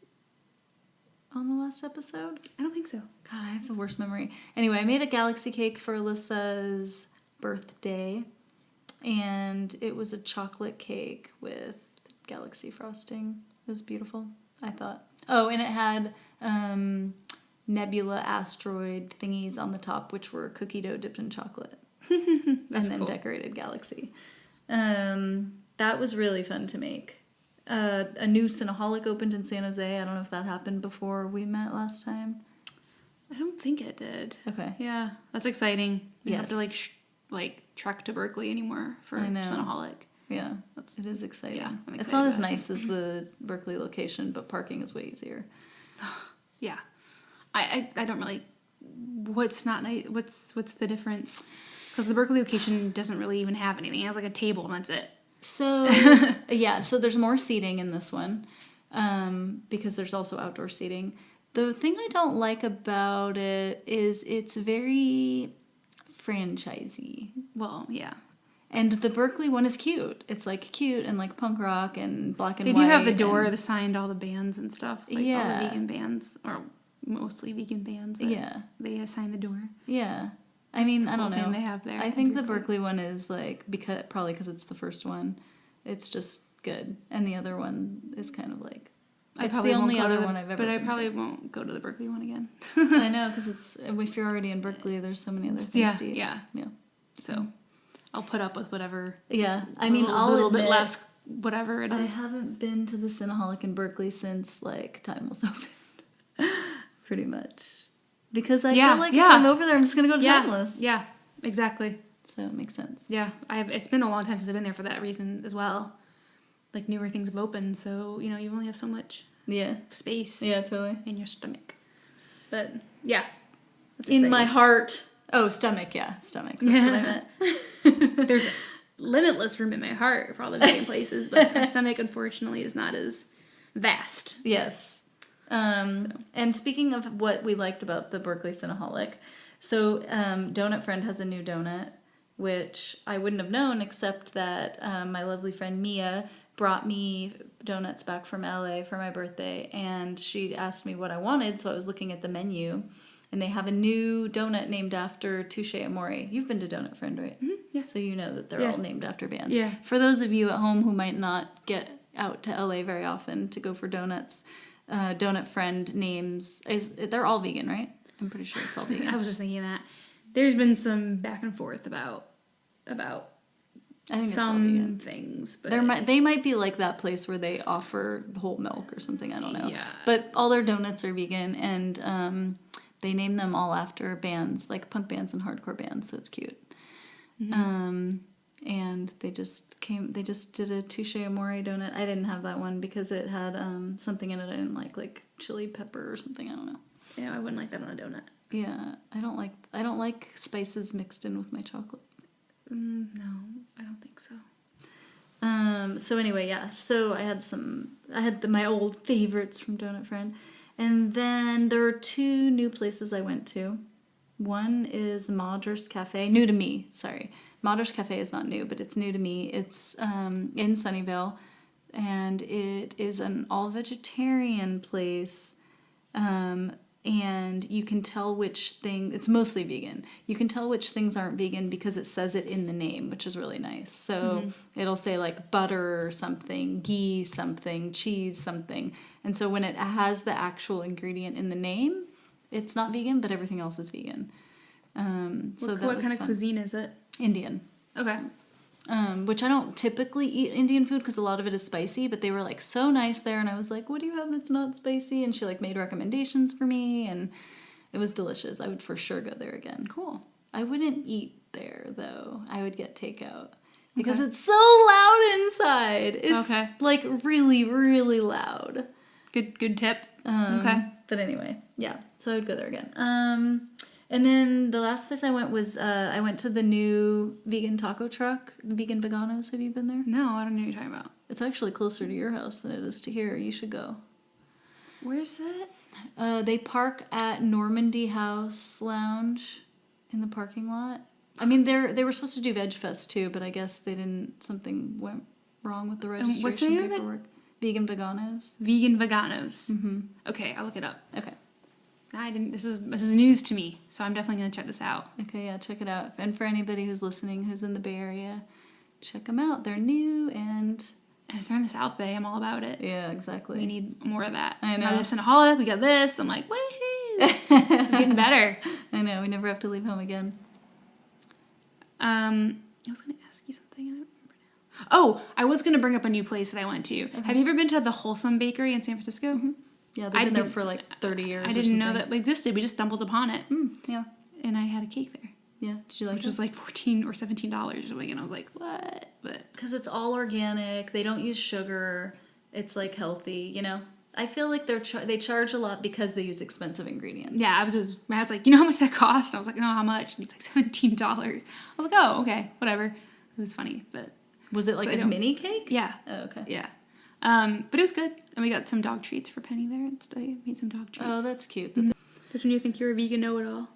on the last episode? I don't think so. God, I have the worst memory. Anyway, I made a galaxy cake for Alyssa's birthday, and it was a chocolate cake with galaxy frosting. It was beautiful, I thought. Oh, and it had nebula asteroid thingies on the top, which were cookie dough dipped in chocolate. And then cool. Decorated galaxy. That was really fun to make. A new Cinnaholic opened in San Jose. I don't know if that happened before we met last time. I don't think it did. Okay. Yeah, that's exciting. You don't have to Yes. trek to Berkeley anymore for I know. Cinnaholic. Yeah, it is exciting. Yeah, I'm It's excited not as about it. nice as the Berkeley location, but parking is way easier. Yeah, I don't really. What's not nice? What's the difference? Because the Berkeley location doesn't really even have anything. It has like a table and that's it. So yeah, so there's more seating in this one, because there's also outdoor seating. The thing I don't like about it is it's very franchisey. Well, yeah. And the Berkeley one is cute. It's like cute and like punk rock and black and They white. do have the door and- that signed all the bands and stuff. Like all Yeah. the vegan bands, or mostly vegan bands. that Yeah. They assign the door. Yeah. I mean, It's a I don't cool thing know. they have there I in think the Berkeley. Berkeley one is like, probably because it's the first one, it's just good. And the other one is kind of like, I it's probably the won't only go to other the- one I've ever But I been probably to. won't go to the Berkeley one again. I know, because if you're already in Berkeley, there's so many other things to eat. Yeah. Yeah. So I'll put up with whatever. Yeah. I mean, little, I'll little admit, bit less, whatever it I is. haven't been to the Cinnaholic in Berkeley since like time was open. Pretty much. Because I Yeah, feel like yeah. if I'm over there, I'm just going to go to Yeah, Timeless. yeah, exactly. So it makes sense. Yeah, it's been a long time since I've been there for that reason as well. Like newer things have opened, so you only have so much Yeah. space Yeah, totally. in your stomach. But yeah, that's In my exciting. heart. Oh, stomach. Yeah, stomach. That's what I meant. There's limitless room in my heart for all the vegan places, but my stomach unfortunately is not as vast. Yes. And speaking of what we liked about the Berkeley Cinnaholic, so Donut Friend has a new donut, which I wouldn't have known except that my lovely friend Mia brought me donuts back from LA for my birthday, and she asked me what I wanted, so I was looking at the menu, and they have a new donut named after Touche Amore. You've been to Donut Friend, right? Mm-hmm, yeah. So you know that they're Yeah. all named after bands. Yeah. For those of you at home who might not get out to LA very often to go for donuts, Donut Friend names, they're all vegan, right? I'm pretty sure it's all vegan. I was just thinking that there's been some back and forth about I think some it's all vegan. things, but They might be like that place where they offer whole milk or something. I don't know. Yeah. But all their donuts are vegan, and they name them all after bands, like punk bands and hardcore bands. So it's cute. Mm-hmm. And they just did a Touche Amore donut. I didn't have that one because it had something in it I didn't like chili pepper or something. I don't know. yeah, I wouldn't like that on a donut. Yeah, I don't like spices mixed in with my chocolate. No, I don't think so. So anyway, yeah. So I had my old favorites from Donut Friend, and then there are two new places I went to. One is Madras Cafe, new to me. Sorry, Madras Cafe is not new, but it's new to me. It's in Sunnyvale, and it is an all vegetarian place. And you can tell it's mostly vegan. You can tell which things aren't vegan because it says it in the name, which is really nice. So it'll say like butter or something, ghee something, cheese something. And so when it has the actual ingredient in the name, it's not vegan, but everything else is vegan. So that What was kind of fun. cuisine is it? Indian. Okay. Which I don't typically eat Indian food because a lot of it is spicy, but they were like so nice there, and I was like, what do you have that's not spicy? And she like made recommendations for me, and it was delicious. I would for sure go there again. Cool. I wouldn't eat there though. I would get takeout because it's so loud inside. It's Okay. like really, really loud. Good tip. Okay. But anyway, yeah. So I would go there again. And then the last place I went was I went to the new vegan taco truck, the Vegan Veganos. Have you been there? No, I don't know what you're talking about. It's actually closer to your house than it is to here. You should go. Where's it? They park at Normandy House Lounge in the parking lot. I mean, they were supposed to do Veg Fest too, but I guess they didn't. Something went wrong with the registration what's the name of it? paperwork. Vegan veganos. Vegan veganos. Mm-hmm. Okay, I'll look it up. Okay. This is news to me, so I'm definitely gonna check this out. Okay, yeah, check it out. And for anybody who's listening who's in the Bay Area, check them out. They're new and if they're in the South Bay, I'm all about it. yeah, exactly. We need more of that. I know. Now this Cinnaholic, we got this. I'm like, woohoo! It's getting better. I know. We never have to leave home again. I was gonna ask you something. I don't remember now. Oh, I was gonna bring up a new place that I went to. Okay. Have you ever been to the Wholesome Bakery in San Francisco? Mm-hmm. Yeah, they've been there for like 30 years. I didn't know that existed. We just stumbled upon it. Yeah. And I had a cake there. Yeah. Did you like it? Which was like $14 or $17 or something. And I was like, what? But because it's all organic. They don't use sugar. It's like healthy, you know? I feel like they charge a lot because they use expensive ingredients. Yeah, Matt's like, you know how much that cost? And I was like, no, how much? And he's like, $17. I was like, oh, okay, whatever. It was funny, but... Was it like a mini cake? Yeah. Oh, okay. Yeah. But it was good. And we got some dog treats for Penny there. And I made some dog treats. Oh, that's cute. Mm-hmm. Just when you think you're a vegan know-it-all.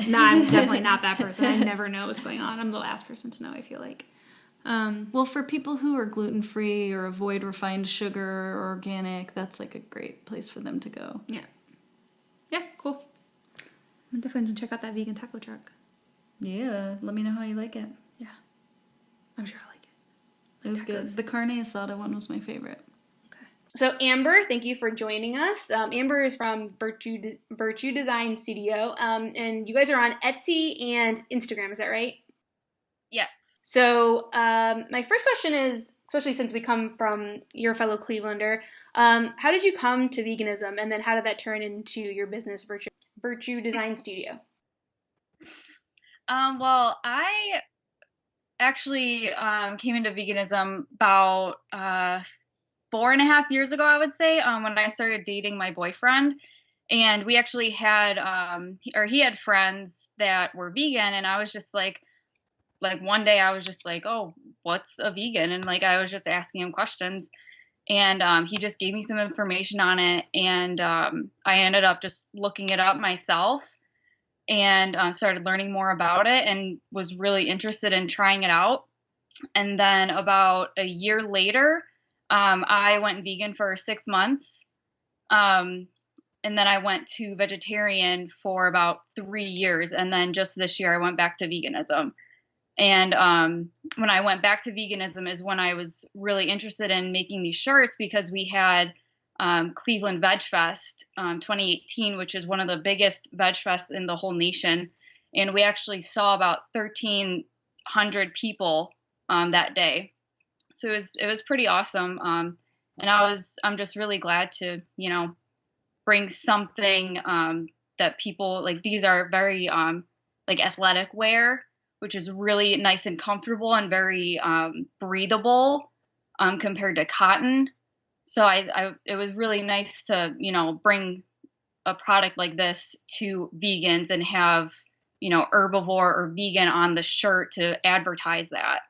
No, I'm definitely not that person. I never know what's going on. I'm the last person to know, I feel like. Well, for people who are gluten-free or avoid refined sugar or organic, that's like a great place for them to go. Yeah. Yeah, cool. I'm definitely going to check out that vegan taco truck. Yeah, let me know how you like it. Yeah. I'm sure I'll like it. It was good. The carne asada one was my favorite. Okay. So Amber, thank you for joining us. Amber is from Virtue Design Studio, and you guys are on Etsy and Instagram. Is that right? Yes. So my first question is, especially since we come from your fellow Clevelander, how did you come to veganism, and then how did that turn into your business, Virtue Design Studio? Well, I actually came into veganism about 4.5 years ago, I would say, when I started dating my boyfriend. And we actually had, he had friends that were vegan, and I was just like one day I was just like, oh, what's a vegan? And like I was just asking him questions, and he just gave me some information on it, and I ended up just looking it up myself and started learning more about it and was really interested in trying it out. And then about a year later, I went vegan for 6 months. And then I went to vegetarian for about 3 years. And then just this year, I went back to veganism. And when I went back to veganism is when I was really interested in making these shirts, because we had Cleveland Veg Fest 2018, which is one of the biggest veg fests in the whole nation. And we actually saw about 1,300 people that day. So it was pretty awesome. And I'm just really glad to, bring something that people like. These are very like athletic wear, which is really nice and comfortable and very breathable compared to cotton. So it was really nice to, bring a product like this to vegans and have, herbivore or vegan on the shirt to advertise that.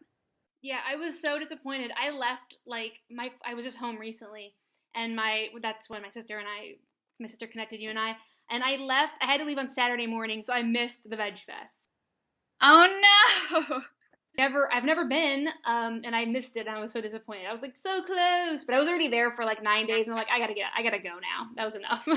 Yeah, I was so disappointed. I left I was just home recently, and that's when my sister connected you and I left. I had to leave on Saturday morning, so I missed the Veg Fest. Oh no. I've never been, and I missed it, and I was so disappointed. I was like, so close, but I was already there for like 9 days, and I'm like, I gotta go now. That was enough.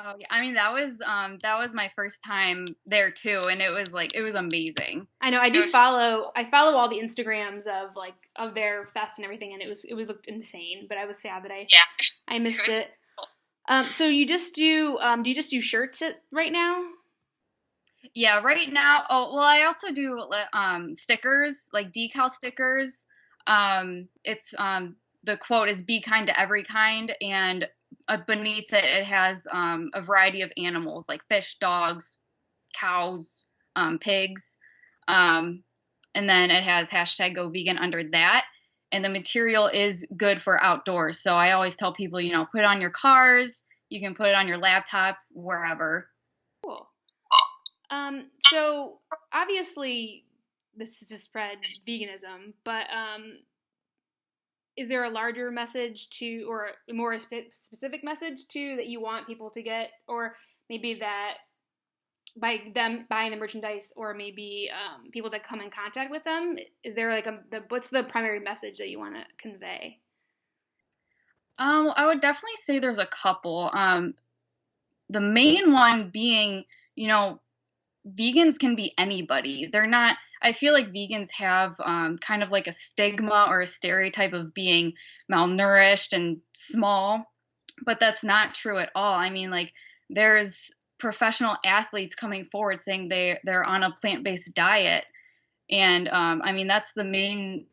Oh yeah, I mean that was my first time there too, and it was amazing. I know. I follow all the Instagrams of their fest and everything, and it looked insane. But I was sad that I missed it. Cool. So you just do you just do shirts right now? Yeah, right now. Oh, well, I also do stickers, like decal stickers. It's the quote is "Be kind to every kind," and beneath it has a variety of animals like fish, dogs, cows, pigs, and then it has hashtag Go Vegan under that. And the material is good for outdoors. So I always tell people, put it on your cars. You can put it on your laptop, wherever. Cool. So obviously this is to spread veganism, but is there a larger message to, or a more specific message to, that you want people to get, or maybe that by them buying the merchandise, or maybe people that come in contact with them, is there what's the primary message that you want to convey? I would definitely say there's a couple. The main one being, you know, vegans can be anybody. They're not, I feel like vegans have kind of like a stigma or a stereotype of being malnourished and small, but that's not true at all. I mean, like, there's professional athletes coming forward saying they're on a plant-based diet. And I mean, that's the main,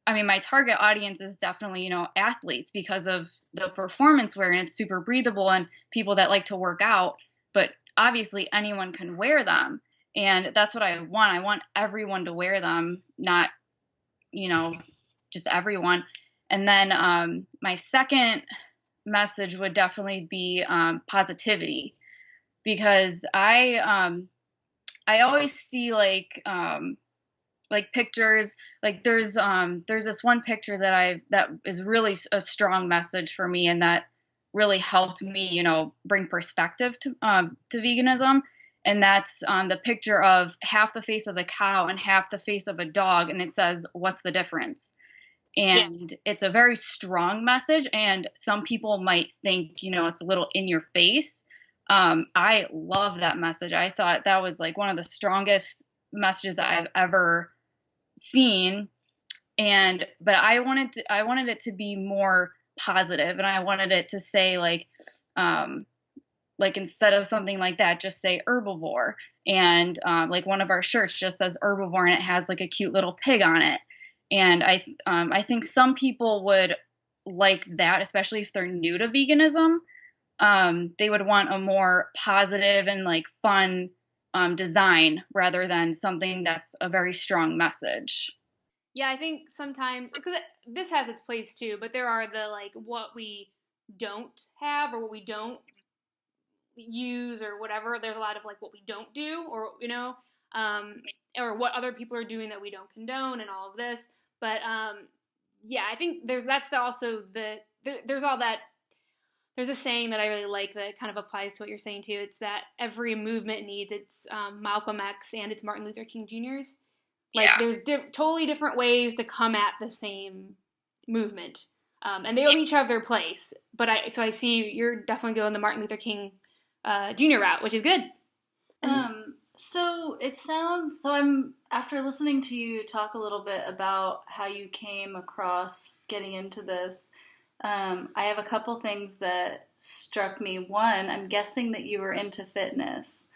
I mean, my target audience is definitely, you know, athletes because of the performance wear and it's super breathable and people that like to work out. But obviously, anyone can wear them. And that's what I want. I want everyone to wear them, not, you know, just everyone. And then my second message would definitely be positivity, because I always see like pictures, like there's this one picture that is really a strong message for me, and that really helped me, you know, bring perspective to veganism. And that's the picture of half the face of the cow and half the face of a dog, and it says, "What's the difference?" And it's a very strong message, and some people might think, you know, it's a little in your face. I love that message. I thought that was like one of the strongest messages I've ever seen. And but I wanted it to be more positive, and I wanted it to say like instead of something like that, just say herbivore. And like one of our shirts just says herbivore, and it has like a cute little pig on it. And I think some people would like that, especially if they're new to veganism. They would want a more positive and like fun design rather than something that's a very strong message. Yeah, I think sometimes because this has its place too, but there are the like what we don't have or what we don't use or whatever. There's a lot of like what we don't do, or um, or what other people are doing that we don't condone, and all of this. But yeah, I think also there's all that. There's a saying that I really like that kind of applies to what you're saying too. It's that every movement needs its Malcolm X and its Martin Luther King Jr.'s. Like Yeah. there's totally different ways to come at the same movement, and they all each have their place. But I see you're definitely going the Martin Luther King Jr. route, which is good. So it sounds, so I'm, after listening to you talk a little bit about how you came across getting into this, I have a couple things that struck me. One, I'm guessing that you were into fitness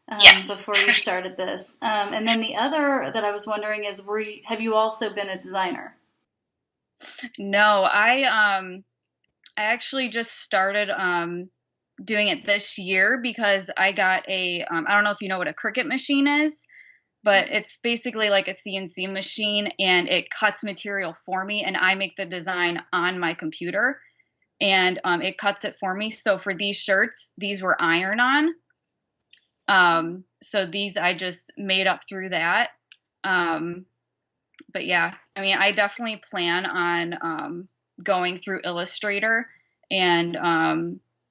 Yes. before you started this. And then the other that I was wondering is, have you also been a designer? No, I actually just started doing it this year because I got I don't know if you know what a Cricut machine is, but it's basically like a CNC machine, and it cuts material for me, and I make the design on my computer, and it cuts it for me. So for these shirts, these were iron on. So these I just made up through that. Um, but yeah, I mean, I definitely plan on going through Illustrator and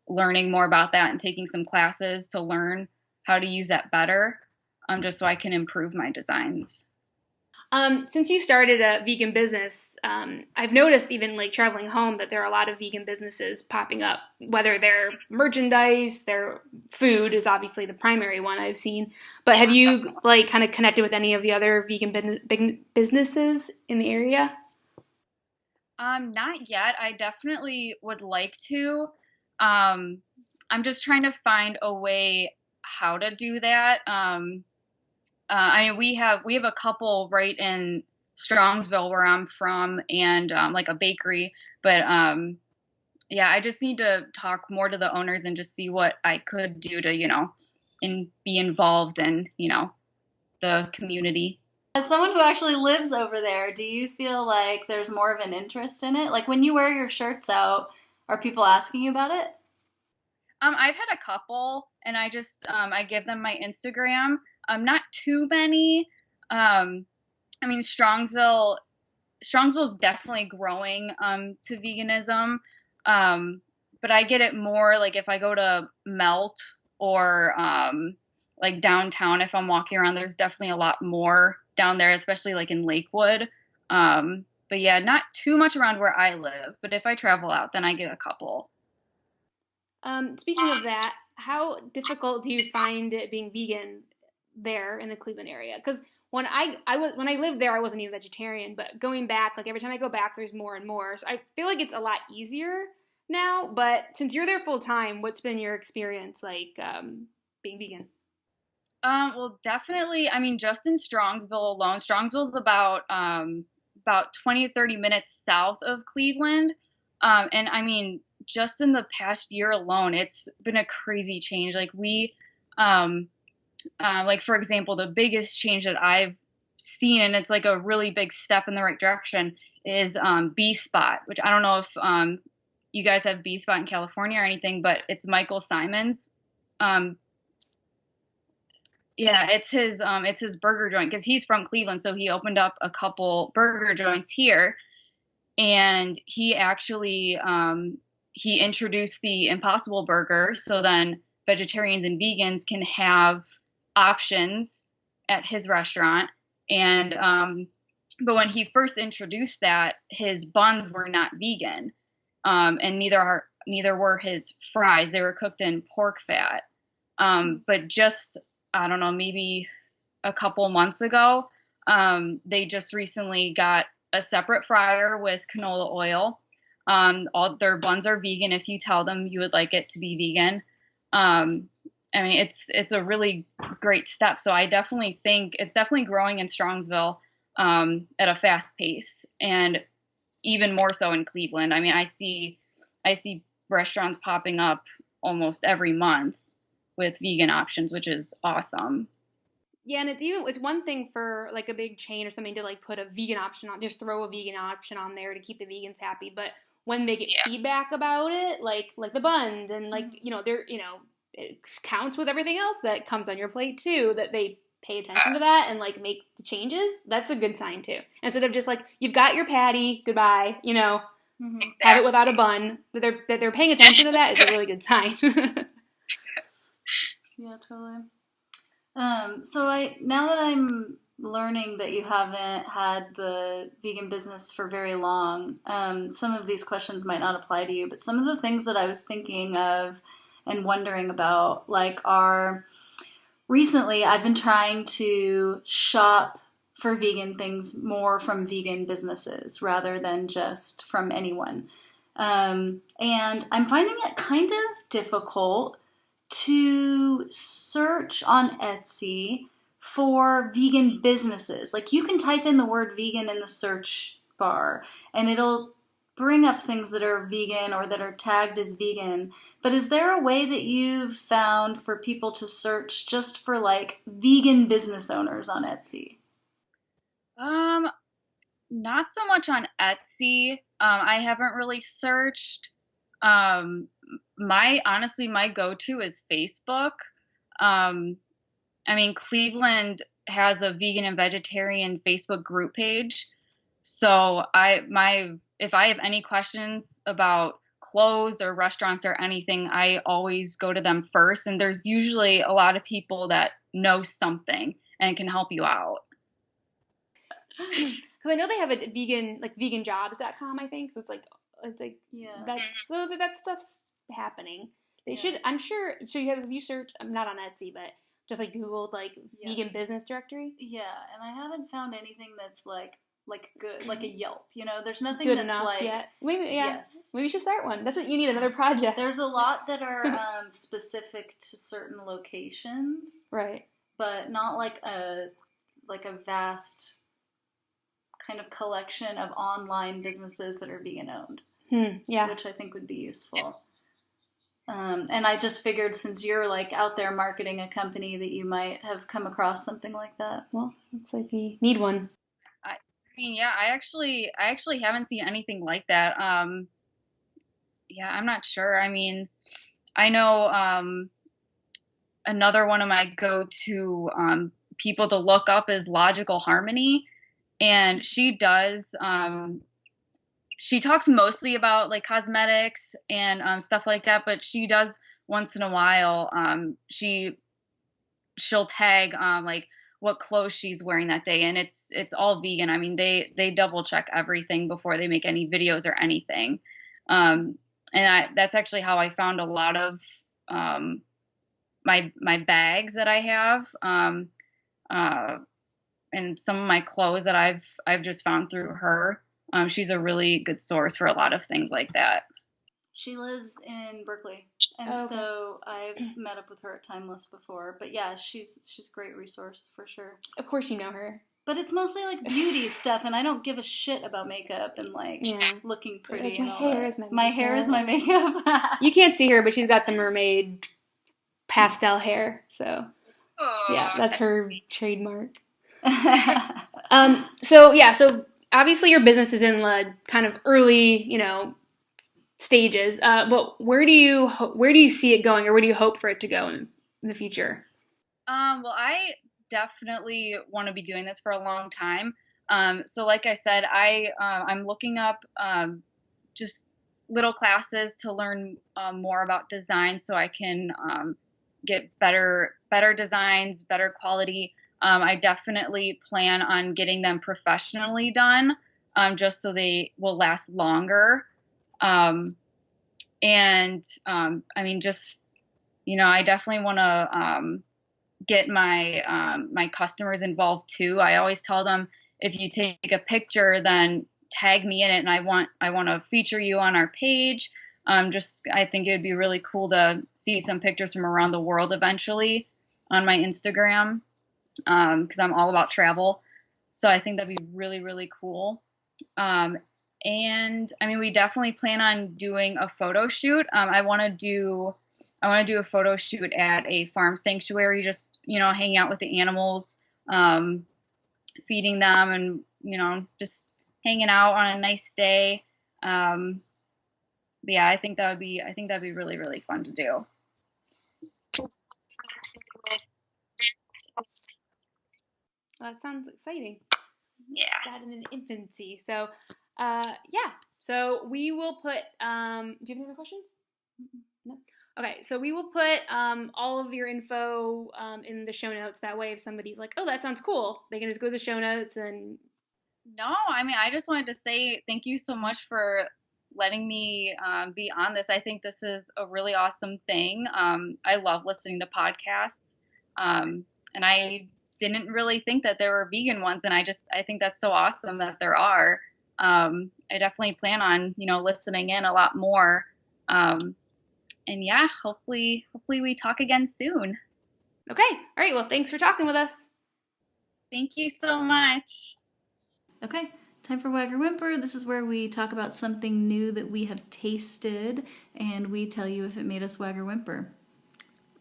learning more about that and taking some classes to learn how to use that better, just so I can improve my designs. Since you started a vegan business, I've noticed even like traveling home that there are a lot of vegan businesses popping up, whether they're merchandise, their food is obviously the primary one I've seen. But have you like kind of connected with any of the other vegan businesses in the area? Not yet. I definitely would like to. I'm just trying to find a way how to do that. I mean, we have a couple right in Strongsville where I'm from, and like a bakery. But yeah, I just need to talk more to the owners and just see what I could do to, you know, and be involved in, you know, the community. As someone who actually lives over there, do you feel like there's more of an interest in it? Like when you wear your shirts out, are people asking you about it? I've had a couple, and I give them my Instagram. Not too many. I mean, Strongsville's definitely growing to veganism. But I get it more like if I go to Melt or like downtown, if I'm walking around, there's definitely a lot more down there, especially like in Lakewood. But yeah, not too much around where I live. But if I travel out, then I get a couple. Speaking of that, how difficult do you find it being vegan there in the Cleveland area? Because when I lived there, I wasn't even vegetarian. But going back, like every time I go back, there's more and more. So I feel like it's a lot easier now. But since you're there full time, what's been your experience like being vegan? Well, definitely. I mean, just in Strongsville alone, Strongsville's about 20 to 30 minutes south of Cleveland. And I mean, just in the past year alone, it's been a crazy change. Um, like for example, the biggest change that I've seen, and it's like a really big step in the right direction, is B Spot, which I don't know if you guys have B Spot in California or anything, but it's Michael Simon's. Um, Yeah, it's his burger joint because he's from Cleveland, so he opened up a couple burger joints here, and he introduced the Impossible Burger, so then vegetarians and vegans can have options at his restaurant. And but when he first introduced that, his buns were not vegan, and neither were his fries. They were cooked in pork fat. But just I don't know, maybe a couple months ago, they just recently got a separate fryer with canola oil. All their buns are vegan if you tell them you would like it to be vegan. I mean, it's a really great step. So I definitely think it's definitely growing in Strongsville at a fast pace, and even more so in Cleveland. I mean, I see restaurants popping up almost every month with vegan options, which is awesome. Yeah, and it's one thing for like a big chain or something to like put a vegan option on, just throw a vegan option on there to keep the vegans happy. But when they get Yeah. feedback about it, like the buns and like they're it counts with everything else that comes on your plate too, that they pay attention to that and like make the changes. That's a good sign too. Instead of just like you've got your patty, goodbye, have it without a bun. That they're paying attention to that is a really good sign. Yeah, totally. So now that I'm learning that you haven't had the vegan business for very long, some of these questions might not apply to you, but some of the things that I was thinking of and wondering about, like, are recently I've been trying to shop for vegan things more from vegan businesses rather than just from anyone. And I'm finding it kind of difficult to search on Etsy for vegan businesses. Like you can type in the word vegan in the search bar and it'll bring up things that are vegan or that are tagged as vegan. But is there a way that you've found for people to search just for like vegan business owners on Etsy? Um, Not so much on Etsy. I haven't really searched. Um, my go-to is Facebook. Um, I mean, Cleveland has a vegan and vegetarian Facebook group page. So if I have any questions about clothes or restaurants or anything, I always go to them first. And there's usually a lot of people that know something and can help you out. Because I know they have a veganjobs.com, I think. So it's like Yeah. that's so that stuff's happening. They Yeah. should, I'm sure. So have you searched? I'm not on Etsy, but just like Googled like vegan Yes. business directory. Yeah, and I haven't found anything that's like good, like a Yelp. There's nothing Good that's enough like yet. Maybe yeah. yes. Maybe you should start one. That's what you need, another project. There's a lot that are specific to certain locations, right. but not like a vast kind of collection of online businesses that are vegan owned, Yeah. which I think would be useful. And I just figured since you're like out there marketing a company that you might have come across something like that. Well, looks like we need one. I mean, yeah, I actually haven't seen anything like that. Yeah, I'm not sure. I mean, I know another one of my go-to people to look up is Logical Harmony, and she talks mostly about like cosmetics and stuff like that, but she does once in a while she'll tag like what clothes she's wearing that day, and it's all vegan. I mean, they double check everything before they make any videos or anything. That's actually how I found a lot of my bags that I have, and some of my clothes that I've just found through her. She's a really good source for a lot of things like that. She lives in Berkeley, and Oh, okay. so I've met up with her at Timeless before. But yeah, she's a great resource for sure. Of course you know her. But it's mostly like beauty stuff, and I don't give a shit about makeup and like looking pretty. Like, and all that. my hair is my makeup. You can't see her, but she's got the mermaid pastel hair. So yeah, that's her trademark. So obviously your business is in the kind of early, stages. But where do you see it going, or where do you hope for it to go in the future? Well, I definitely want to be doing this for a long time. So like I said, I'm looking up just little classes to learn more about design, so I can get better designs, better quality. I definitely plan on getting them professionally done, just so they will last longer. I mean, just, I definitely want to get my customers involved too. I always tell them, if you take a picture, then tag me in it, and I want to feature you on our page. I think it would be really cool to see some pictures from around the world eventually on my Instagram, because I'm all about travel. So I think that'd be really, really cool. And I mean, we definitely plan on doing a photo shoot. I want to do a photo shoot at a farm sanctuary, just, hanging out with the animals, feeding them, and, just hanging out on a nice day. But yeah, I think that'd be really, really fun to do. Well, that sounds exciting. Yeah. Got him in infancy. So, So we will put. Do you have any other questions? No. Okay, so we will put all of your info in the show notes. That way, if somebody's like, "Oh, that sounds cool," they can just go to the show notes and. No, I mean, I just wanted to say thank you so much for letting me be on this. I think this is a really awesome thing. I love listening to podcasts, and I didn't really think that there were vegan ones, and I think that's so awesome that there are. I definitely plan on, listening in a lot more. And yeah, hopefully we talk again soon. Okay. All right. Well, thanks for talking with us. Thank you so much. Okay, time for Wag or Whimper. This is where we talk about something new that we have tasted, and we tell you if it made us wag or whimper.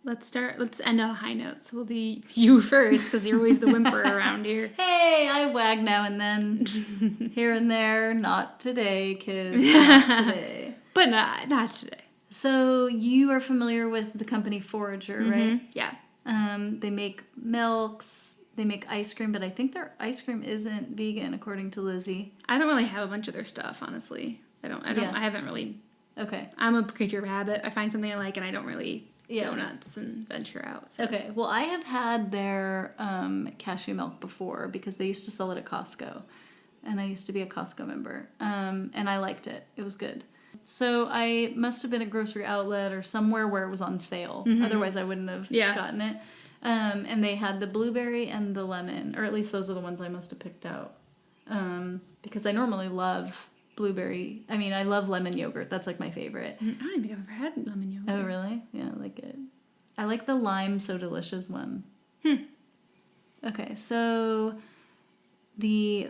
Let's end on a high note. So we'll do you first, because you're always the whimper around here. Hey, I wag now and then, here and there. Not today, kids. Not today. But not today. So you are familiar with the company Forager, right? Yeah. They make milks. They make ice cream, but I think their ice cream isn't vegan, according to Lizzie. I don't really have a bunch of their stuff, honestly. I haven't really. Okay. I'm a creature of habit. I find something I like, and I don't really go nuts and venture out. So. Okay. Well, I have had their cashew milk before, because they used to sell it at Costco, and I used to be a Costco member, and I liked it. It was good. So I must have been a grocery outlet or somewhere where it was on sale. Otherwise, I wouldn't have gotten it. And they had the blueberry and the lemon, or at least those are the ones I must have picked out. Because I normally love blueberry. I mean, I love lemon yogurt. That's like my favorite. I don't think I've ever had lemon yogurt. Oh, really? Yeah, I like it. I like the lime so delicious one. Okay, so the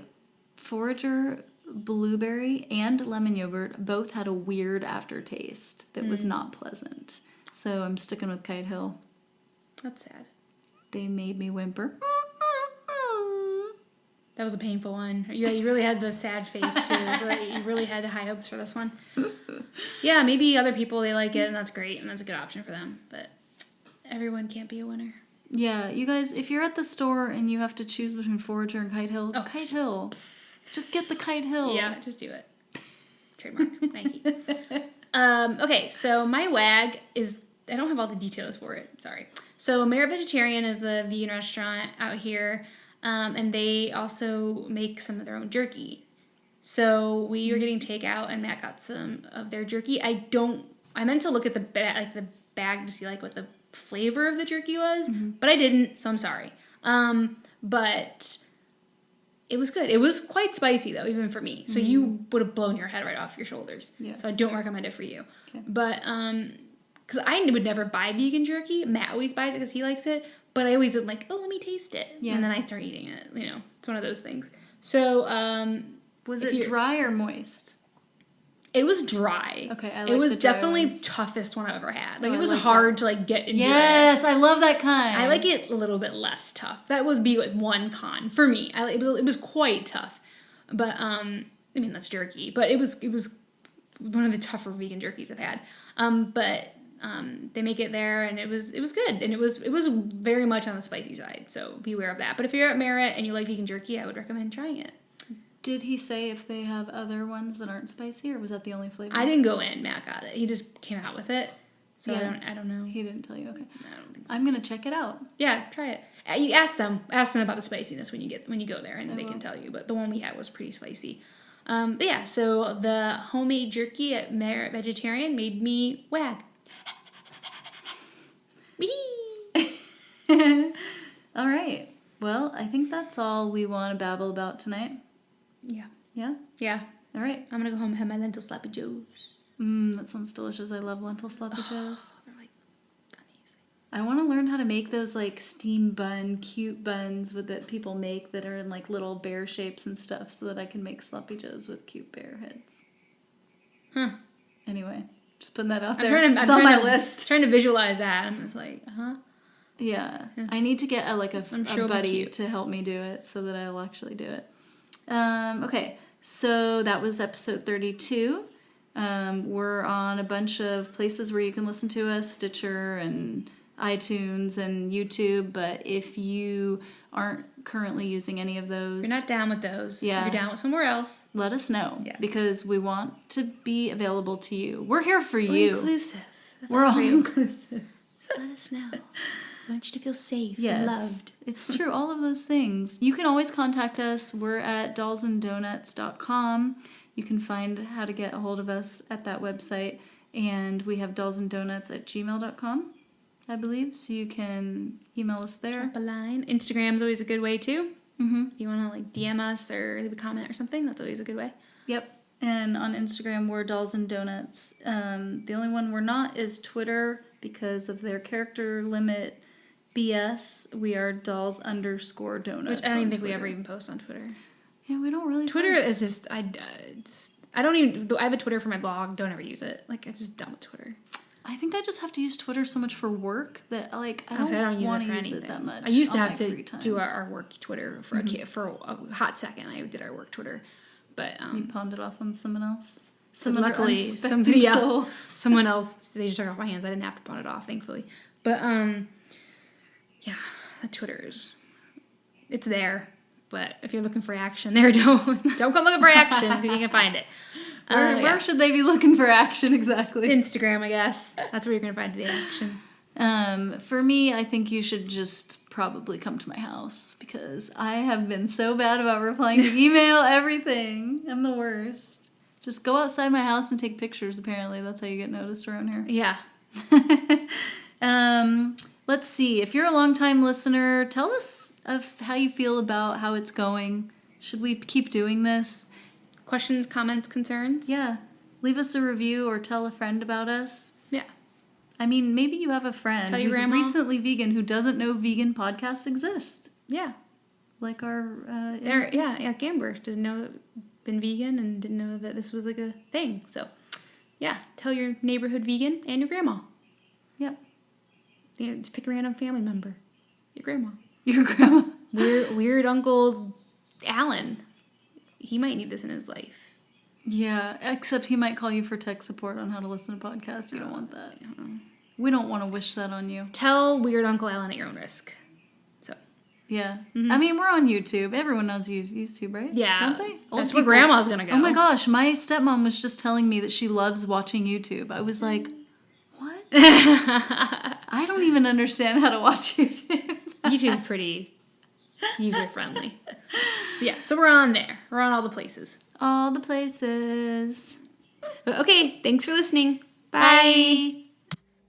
Forager blueberry and lemon yogurt both had a weird aftertaste that was not pleasant. So I'm sticking with Kite Hill. That's sad. They made me whimper. That was a painful one. You really had the sad face too. So you really had high hopes for this one. Yeah, maybe other people, they like it, and that's great, and that's a good option for them. But everyone can't be a winner. Yeah, you guys, if you're at the store and you have to choose between Forager and Kite Hill, Kite Hill. Just get the Kite Hill. Yeah, just do it. Trademark. Nike. Okay, so my wag is I don't have all the details for it. Sorry. So Meritt Vegetarian is a vegan restaurant out here, and they also make some of their own jerky. So we were getting takeout, and Matt got some of their jerky. I meant to look at the bag to see like what the flavor of the jerky was, but I didn't, so I'm sorry. But it was good. It was quite spicy though, even for me. So you would have blown your head right off your shoulders. Yeah. So I don't recommend it for you. Okay. But because I would never buy vegan jerky. Matt always buys it because he likes it. But I always am like, oh, let me taste it. Yeah. And then I start eating it. You know, it's one of those things. So was it dry or moist? It was dry. Okay, I like it was the dry definitely ones. Toughest one I've ever had. Like it was hard to like get into it. Yes, I love that kind. I like it a little bit less tough. That would be one con for me. It was quite tough, but I mean that's jerky, but it was one of the tougher vegan jerkies I've had. But they make it there, and it was good, and it was very much on the spicy side. So be aware of that. But if you're at Meritt and you like vegan jerky, I would recommend trying it. Did he say if they have other ones that aren't spicy, or was that the only flavor? I didn't go in. Matt got it. He just came out with it. So yeah. I don't know. He didn't tell you. Okay. No, I don't think so. I'm gonna check it out. Yeah, try it. You ask them about the spiciness when you go there, and they can tell you. But the one we had was pretty spicy. But yeah, so the homemade jerky at Meritt Vegetarian made me wag. All right. Well, I think that's all we want to babble about tonight. Yeah. Yeah? Yeah. All right. I'm going to go home and have my lentil sloppy joes. That sounds delicious. I love lentil sloppy joes. They're like amazing. I want to learn how to make those like steam bun, cute buns that people make that are in like little bear shapes and stuff so that I can make sloppy joes with cute bear heads. Huh. Anyway, just putting that out there. It's on my list. Trying to visualize that. I'm just like, Yeah. I need to get a buddy to help me do it so that I'll actually do it. Okay, so that was episode 32. We're on a bunch of places where you can listen to us, Stitcher and iTunes and YouTube, but if you aren't currently using any of those... You're not down with those. Yeah. You're down with somewhere else. Let us know, because we want to be available to you. We're here for you. We're inclusive. We're all inclusive. So let us know. I want you to feel safe and loved. It's true, all of those things. You can always contact us. We're at dollsanddonuts.com. You can find how to get a hold of us at that website. And we have dollsanddonuts@gmail.com, I believe. So you can email us there. Drop a line. Instagram's always a good way, too. Mm-hmm. If you want to like DM us or leave a comment or something, that's always a good way. Yep. And on Instagram, we're Dolls and Donuts. The only one we're not is Twitter because of their character limit BS. We are dolls_donuts. Which I don't even think we ever even post on Twitter. Yeah, we don't really. Twitter is just I don't even. I have a Twitter for my blog. Don't ever use it. Like I'm just done with Twitter. I think I just have to use Twitter so much for work that like I don't want to use it that much. I used to have to do our work Twitter for a hot second. I did our work Twitter, but you pawned it off on someone else. Luckily, someone else. They just took it off my hands. I didn't have to pawn it off, thankfully. But yeah, the Twitter's it's there. But if you're looking for action, don't come looking for action because you can find it. Where should they be looking for action exactly? Instagram, I guess. That's where you're going to find the action. For me, I think you should just probably come to my house because I have been so bad about replying to email, everything. I'm the worst. Just go outside my house and take pictures, apparently. That's how you get noticed around here. Yeah. Let's see. If you're a long-time listener, tell us of how you feel about how it's going. Should we keep doing this? Questions, comments, concerns? Yeah. Leave us a review or tell a friend about us. Yeah. I mean, maybe you have a friend who's recently vegan who doesn't know vegan podcasts exist. Yeah. Like our... Amber didn't know been vegan and didn't know that this was like a thing. So, yeah. Tell your neighborhood vegan and your grandma. Yep. Yeah, just pick a random family member. Your grandma. Your grandma. Weird Uncle Alan. He might need this in his life. Yeah, except he might call you for tech support on how to listen to podcasts. You don't want that. We don't want to wish that on you. Tell Weird Uncle Alan at your own risk. So. Yeah. Mm-hmm. I mean, we're on YouTube. Everyone knows YouTube, right? Yeah. Don't they? That's where Grandma's going to go. Oh my gosh, my stepmom was just telling me that she loves watching YouTube. I was like, what? I don't even understand how to watch YouTube. YouTube's pretty user-friendly. Yeah, so we're on there. We're on all the places. All the places. But okay, thanks for listening. Bye.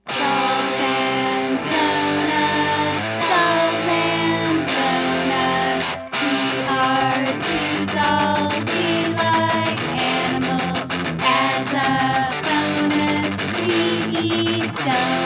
Dolls and donuts, dolls and donuts. We are two dolls. We like animals. As a bonus, we eat donuts.